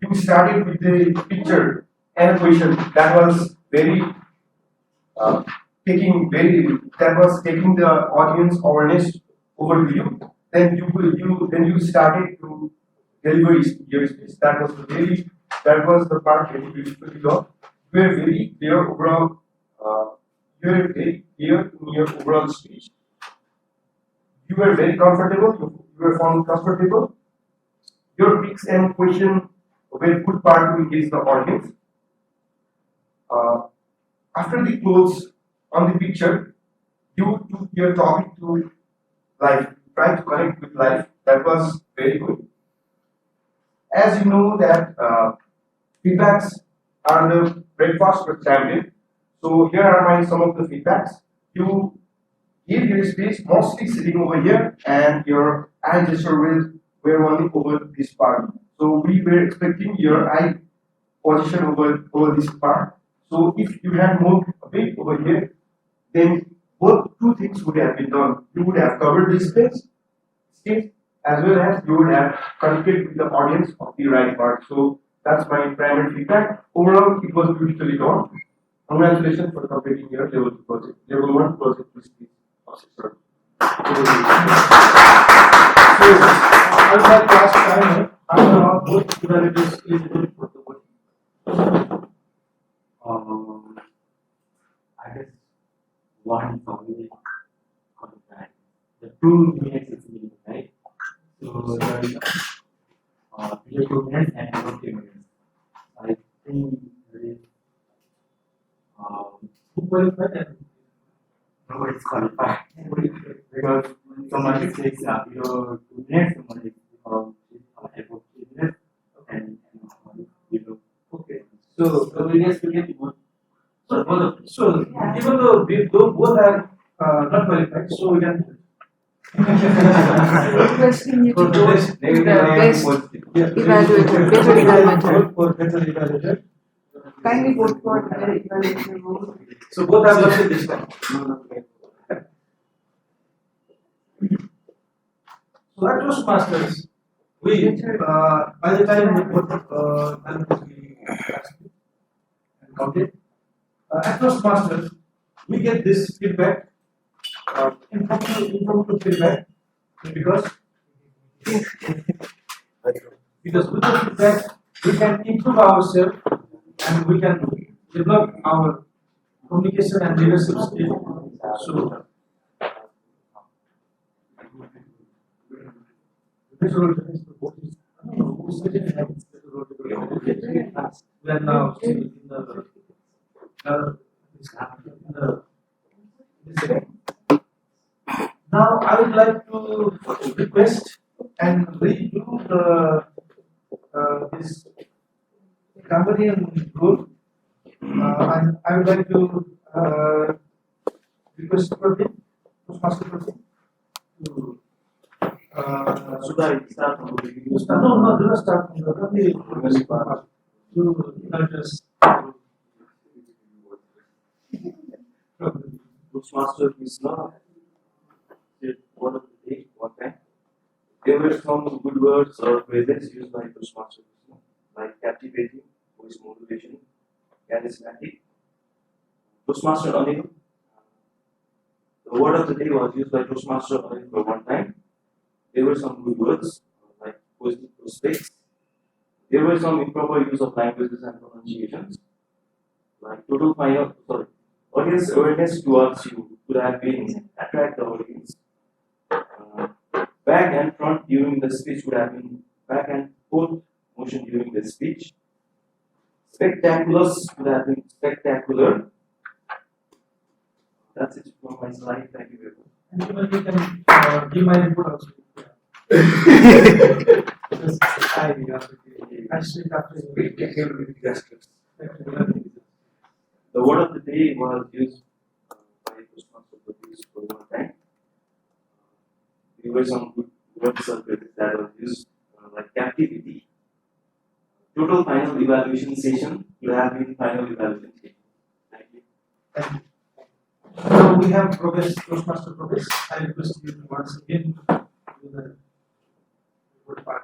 You started with the picture and a question that was taking the audience awareness over to you. Then you started to deliver your speech. That was the part very beautifully done. You were very clear overall. You were very clear in your overall speech. You were very comfortable. You were found comfortable. Your picks and question were good part to engage the audience. After the close on the picture, you took your topic to life. Try to connect with life. That was very good. As you know that feedbacks are the breakfast for champion. So here are some of the feedbacks. You give your space mostly sitting over here, and your eye gesture were only over this part. So we were expecting your eye position over this part. So if you had moved a bit over here, then both two things would have been done. You would have covered this space, as well as you would have connected with the audience of the right part. So that's my primary feedback. Overall, it was beautifully done. Congratulations for completing your level 1 project with speech of 6 hours. So I would like to ask Simon, after all, what evaluators is good for the work? I guess one probably contract. The 2 minutes is needed, right? So there is 2 minutes and 20 minutes. I think there is Who qualified and nobody's qualified because somebody takes your 2 minutes, somebody about 3 minutes, and okay. So we guess we get one. So even though we both are not qualified, so we can. Requesting you to vote Best to the best Yeah. evaluator, better evaluator. For better evaluator. kindly vote for the evaluation rule. So both are voted this time. So at Toastmasters, we by the time we put and counted, at Toastmasters, we get this feedback, impromptu feedback, because with the feedback we can improve ourselves and we can develop our communication and leadership skill. So we are now in the now I would like to request and redo the this Cambodian rule, and I would like to request Pradeep, Toastmaster Pradeep, to Should I start from the beginning? do not start from the part. To just Toastmaster is not one of the day, one time. There were some good words or phrases used by Toastmaster, like captivating, voice motivation, charismatic. Toastmaster Anil, the word of the day was used by Toastmaster Anil for one time. There were some good words, like positive prospects. There were some improper use of languages and pronunciations, like audience awareness towards you could have been attract the audience. Back and front during the speech would have been back and forth motion during the speech. Spectaculous would have been spectacular. That's it from my slide. Thank you very much. and you can give my input also. Because I speak after The word of the day was used by Toastmaster for one time. There were some good words of it that were used, like captivity. Total final evaluation session will have been final evaluation session. Thank you. So we have progress, Toastmaster progress. I request you to once again do the report part.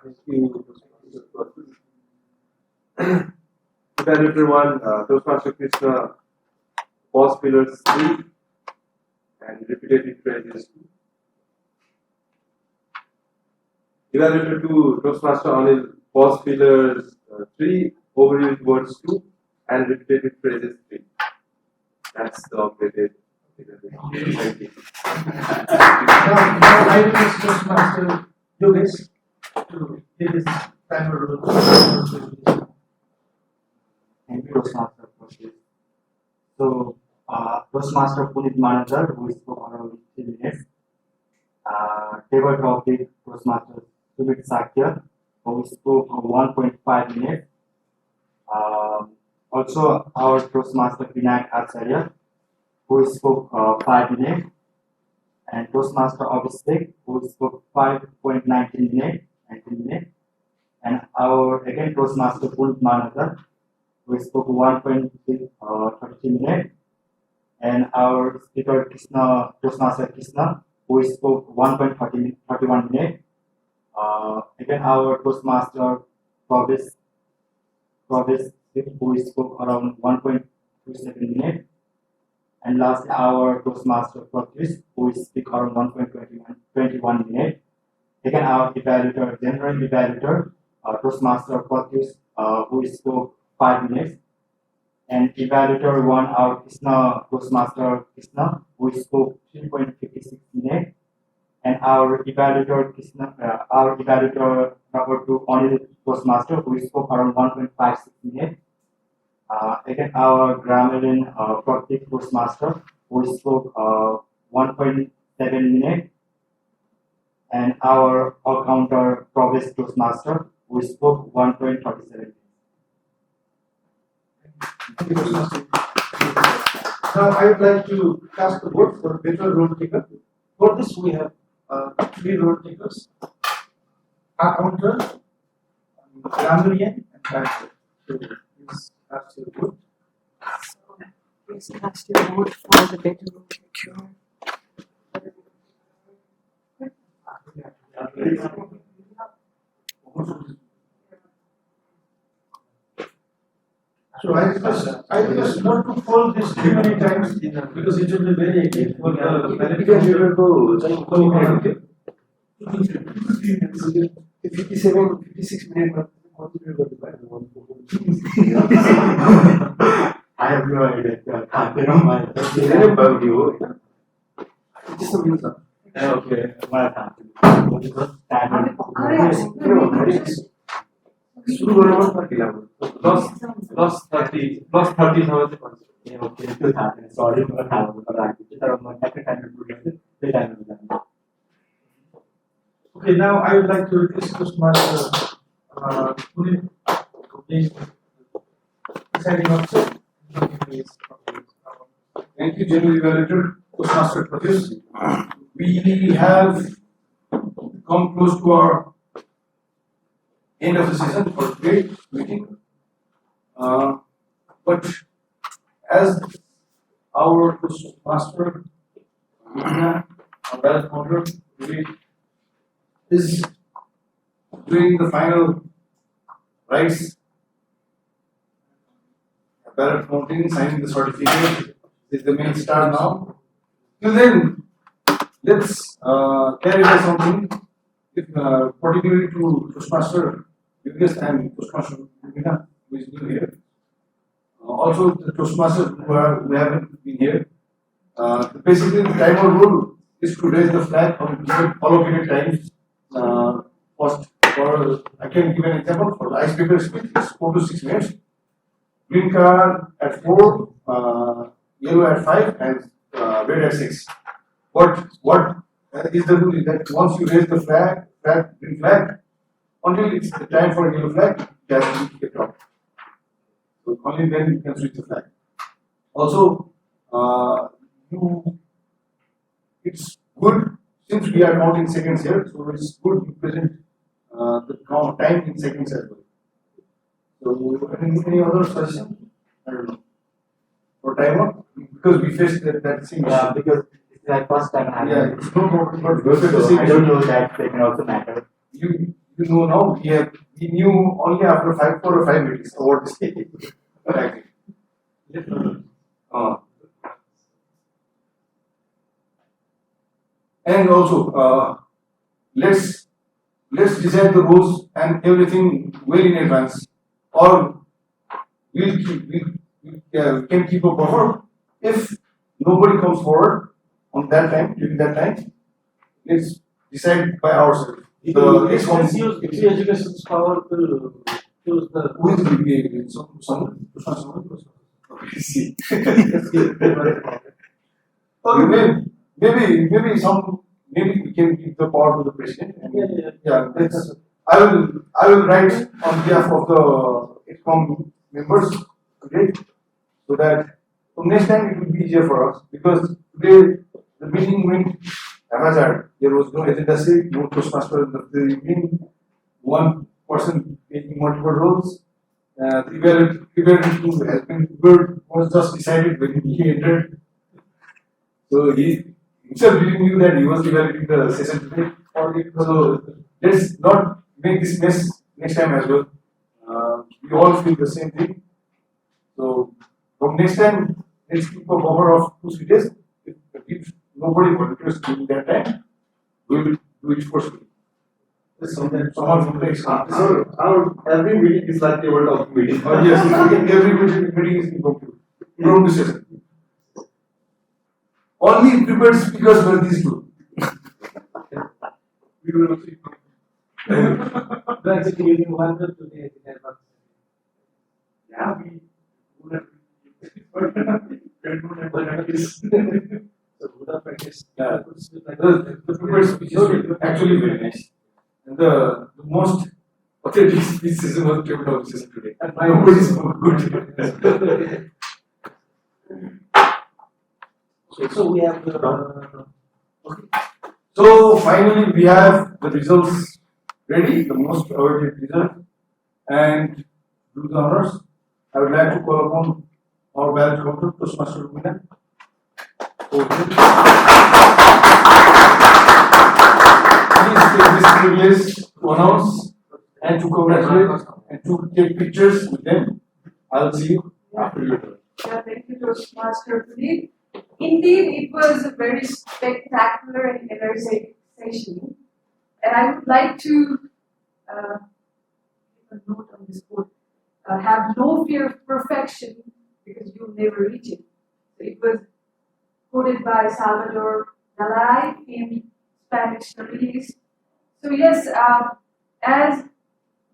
Evaluator 1, Toastmaster Krishna, pause pillars 3, and repetitive phrases 2. Evaluator 2, Toastmaster Anil, pause pillars 3, overused words 2, and repetitive phrases 3. That's the updated evaluation. Thank you. Now I request Toastmaster Yogesh to give his final rule. Thank you, Toastmaster, for this. So, Toastmaster Punit Manager, who spoke around 3 minutes. Table topic, Toastmaster Sumit Sakya, who spoke 1.5 minutes. Also, our Toastmaster Vinayak Acharya, who spoke 5 minutes. And Toastmaster Abhishek, who spoke 5.19 minutes, 19 minutes. And our again Toastmaster Punit Manager, who spoke 1.30 minutes, and our speaker Krishna, Toastmaster Krishna, who spoke 1.31 minutes. Again, our Toastmaster Provis, who spoke around 1.27 minutes. And lastly, our Toastmaster Patrice, who speak around 1.21 minutes. Again, our evaluator, general evaluator, Toastmaster Patrice, who spoke 5 minutes. And evaluator 1, our Krishna, Toastmaster Krishna, who spoke 3.56 minutes. And our evaluator Krishna, our evaluator number 2, Anil Toastmaster, who spoke around 1.56 minutes. Again, our Grammarlian Pratik Toastmaster, who spoke 1.7 minutes. And our all-counter Provis Toastmaster, who spoke 1.37 minutes. Thank you, Toastmaster. Now I would like to cast the vote for better role taker. For this we have 3 role takers: accountant, grammarian, and banker. So this has to vote. Please cast your vote for the better cure. So I just want to fold this too many times because it will be very easy for the 57, 56 minutes. I have no idea. I can't remember you. Just a minute. Okay. Plus 30 समझ Sorry for that. Okay, now I would like to request Toastmaster Punit to please deciding officer. Thank you, General Evaluator, Toastmaster Pratyush. We have come close to our end of the session for today's meeting. But as our Toastmaster, our ballot counter, today is doing the final rites, ballot counting, signing the certificate is the main start now. Till then, let's clarify something, particularly to Toastmaster Yogesh and Toastmaster Yugina, who is new here. Also, the Toastmasters who haven't been here. Basically, the timer rule is to raise the flag on allocated times. First, I can give an example for the icebreaker speech, it's 4 to 6 minutes. Green card at 4, yellow at 5, and red at 6. What is the rule is that once you raise the green flag, until it's the time for yellow flag, it has to be kept out. So only then you can switch the flag. Also, it's good since we are counting seconds here, so it's good to present the count time in seconds as well. So any other suggestion? I don't know. For timer, because we faced that same issue. Because it's like first time I Yeah, it's no problem, but we faced the so same I don't issue. know that they can also matter. You know now we knew only after 4 or 5 minutes what is taking. Exactly. And also let's decide the rules and everything well in advance, or we can keep a buffer. If nobody comes forward on that time, during that time, let's decide by ourselves. Let's use education's power to choose the. Who is the someone? See. Okay, maybe we can give the power to the president. Let's. I will write on behalf of the ETCOM members today, so that next time it will be easier for us, because today the meeting went haphazard. There was no agenda set, no Toastmaster in the evening, one person taking multiple roles. The evaluation has been good, was just decided when he entered. So he himself didn't knew that he was evaluating the session today. So let's not make this mess next time as well. We all feel the same thing. So from next time, let's keep a buffer of 2 days. If nobody volunteers during that time, we will do it forcefully. Someone from the exam. So every meeting is like a world of meeting. Yes, every meeting is impromptu. Impromptu session. Only prepared speakers were these two. We will not see. That's using one to the network. Yeah, we would have So good practice. The prepared speeches were actually very nice. And the most authentic speeches was kept out today. And nobody spoke good. So we have So finally we have the results ready, the most awaited result, and do the honors. I would like to call upon our ballot counter, Toastmaster Rubina. Please take this privilege to announce and to congratulate and to take pictures with them. I'll see you after your turn. Yeah, thank you, Toastmaster Pradeep. Indeed, it was a very spectacular and energizing session. And I would like to give a note on this quote. Have no fear of perfection because you'll never reach it. So it was quoted by Salvador Dalai in Spanish studies. So yes, as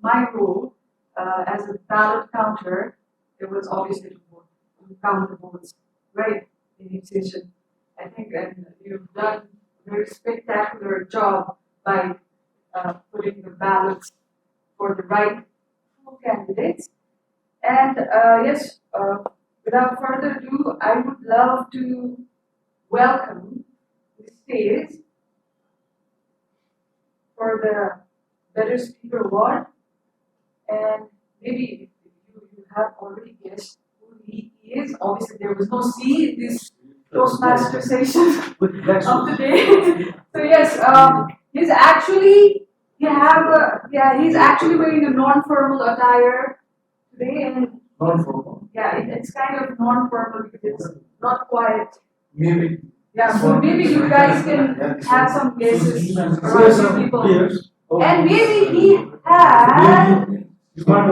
my role as a ballot counter, it was obviously to vote, to count the votes, right, in each session. I think you've done a very spectacular job by putting the ballots for the right two candidates. And yes, without further ado, I would love to welcome the stage for the Better Speaker Award. And maybe you have already guessed who he is. Obviously, there was no C in this Toastmaster session of the day. So yes, he's actually he's actually wearing a non-formal attire today, and Non-formal. yeah, it's kind of non-formal because it's not quite. Maybe. Yeah, so maybe you guys can have some guesses around people. And maybe he had Smart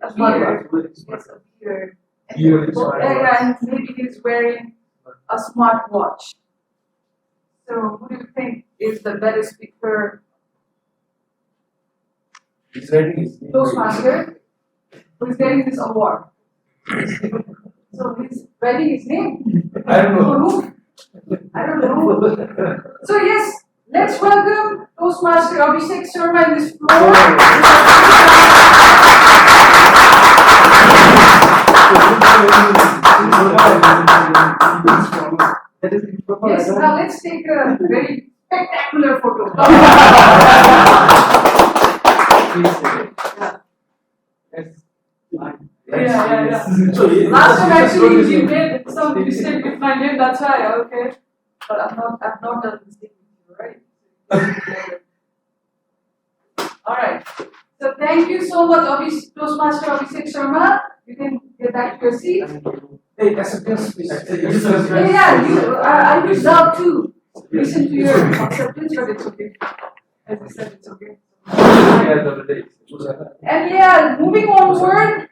a beard. Yes, a beard. Yeah, and maybe he's wearing a smart watch. So who do you think is the better speaker? He's writing his name. Toastmaster, who is getting this award. So he's writing his name. I don't know. Who? I don't know. So yes, let's welcome Toastmaster Abhishek Sharma in this floor. Yes, now let's take a very spectacular photo. Yeah. Last time actually you made some mistake with my name, that's why, okay. But I've not done this thing with you, right? Alright. So thank you so much, Toastmaster Abhishek Sharma. You can get back to your seat. Hey, acceptance, please. I would love to listen to your acceptance, but it's okay. As I said, it's okay. And yeah, moving onward,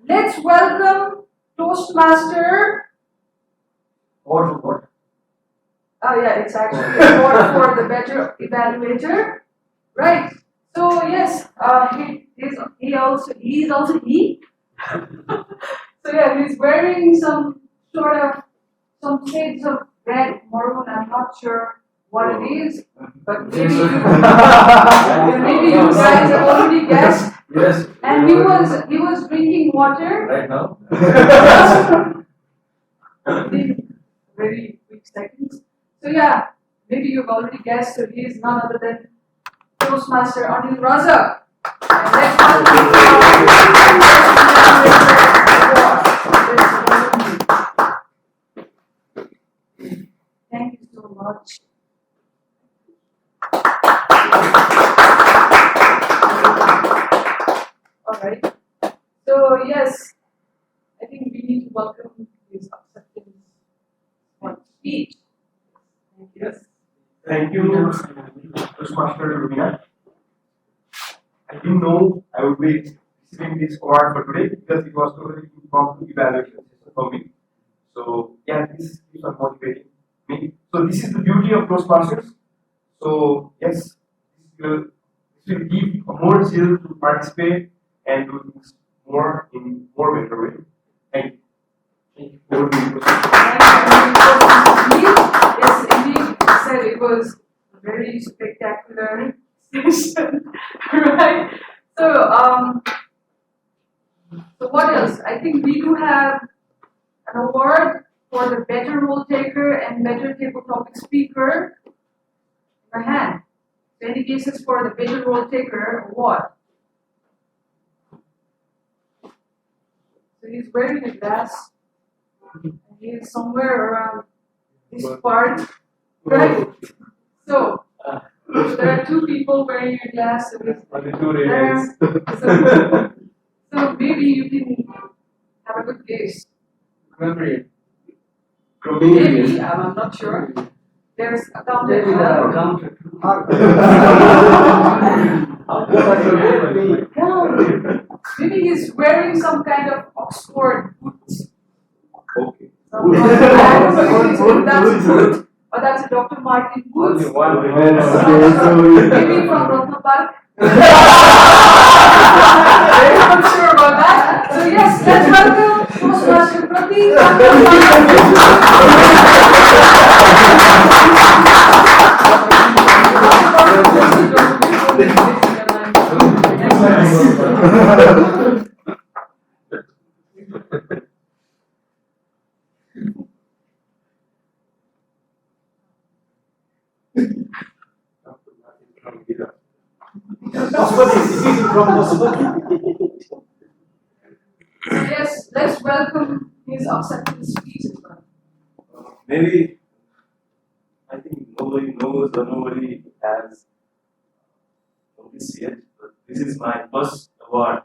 let's welcome Toastmaster. What? Oh yeah, it's actually an award for the better evaluator, right? So yes, he's also he. So yeah, he's wearing some shades of red, maroon. I'm not sure what it is, but maybe you guys have already guessed. Yes. And he was drinking water. Right now. In very quick seconds. So yeah, maybe you've already guessed. So he is none other than Toastmaster Anil Raza. And let's thank you so much. Alright. So yes, I think we need to welcome his acceptance on speech. Yes. Thank you, Toastmaster Rubina. I didn't know I would be receiving this award for today because it was totally impromptu evaluation session for me. So yeah, this keeps on motivating me. So this is the beauty of Toastmasters. So yes, this will give more zeal to participate and do things more in more better way. Thank you. Thank you. Over to you, Yes, indeed, I said it was a very spectacular session, right? So what else? I think we do have an award for the better role taker and better table topic speaker in my hand. So any cases for the better role taker award? So he's wearing a glass He is somewhere around this part, right? So, there are two people wearing a glasses. Only two There, radians. so maybe you can have a good guess. Memory. Maybe, I'm not sure. There's a counter as well. No, maybe he's wearing some kind of Oxford boots. Okay. I don't know if that's a boot or that's a Dr. Martin boots. Only one remains. Maybe from Rotna Park. I'm not sure about that. So yes, let's welcome Toastmaster Yes, let's welcome his acceptance speech as well. Maybe I think nobody knows or nobody has noticed yet, but this is my first award.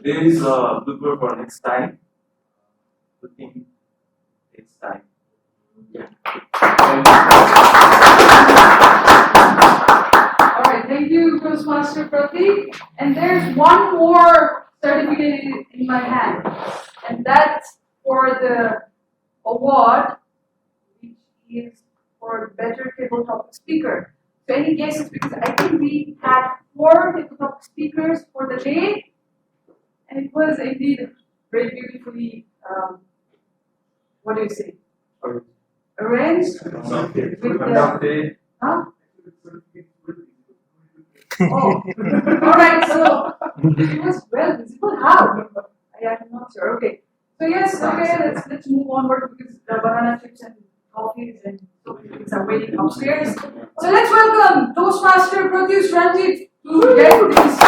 There is a blooper for next time. Looking next time. Yeah. Alright, thank you, Toastmaster Pratik. And there's one more certificate in my hand, and that's for the award, which is for better tabletop speaker. So any guesses? Because I think we had 4 tabletop speakers for the day, and it was indeed very beautifully, what do you say? Arranged with the, huh? Oh, alright, so it was well visible. How? I am not sure. Okay. So yes, okay, let's move onward because the banana chips and coffees and so many things are waiting upstairs. So let's welcome Toastmaster Pratyush Ranjit to get this.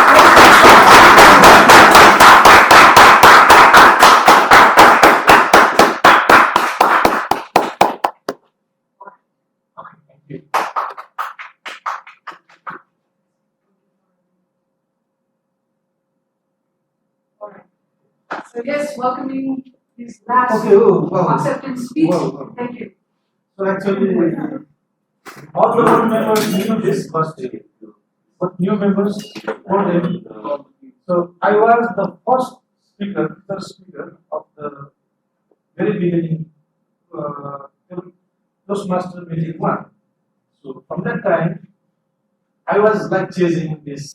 Alright. So yes, welcoming his last acceptance speech. Thank you. So actually, all the old members knew this first day, but new members were there. So I was the first speaker of the very beginning Toastmaster meeting 1. So from that time, I was like chasing this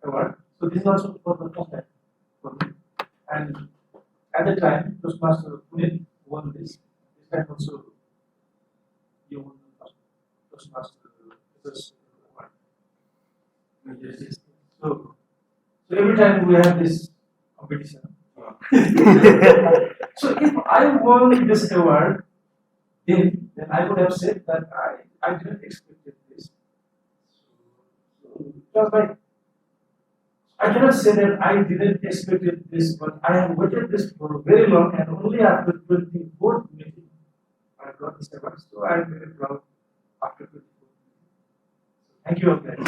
award. So this is also for the first time for me. And at the time, Toastmaster Puneet won this. This time also, you won the first Toastmaster award. So every time we have this competition. So if I won this award, then I would have said that I didn't expect this. So it was like, I cannot say that I didn't expect this, but I have waited this for very long, and only after 24th meeting I got this award. So I am very proud after 24th meeting. Thank you all guys.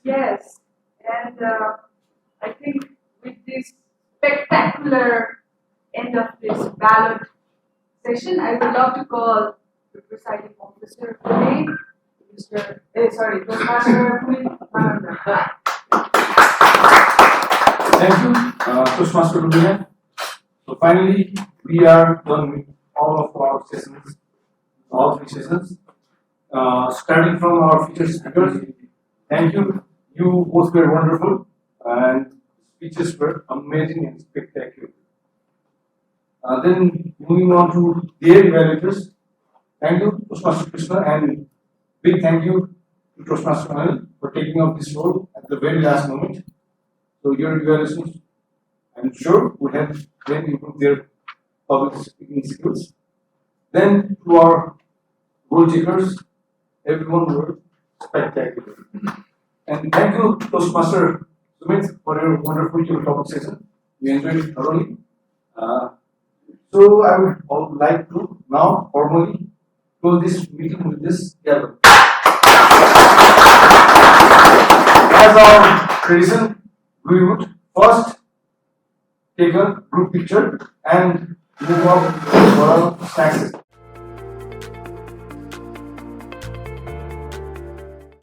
Yes, and I think with this spectacular end of this ballot session, I would love to call the presiding officer today, Toastmaster Puneet Mananda. Thank you, Toastmaster Rubina. So finally, we are done with all of our sessions, all 3 sessions. Starting from our featured speakers, thank you. You both were wonderful, and speeches were amazing and spectacular. Then moving on to their evaluators, thank you, Toastmaster Krishna, and big thank you to Toastmaster Anil for taking up this role at the very last moment. So your evaluations, I'm sure, would have then improved their public speaking skills. Then to our role takers, everyone were spectacular. And thank you, Toastmaster Sumit, for your wonderful topic session. We enjoyed it thoroughly. So I would like to now formally close this meeting with this gavel. As our tradition, we would first take a group picture and move on for our snacks.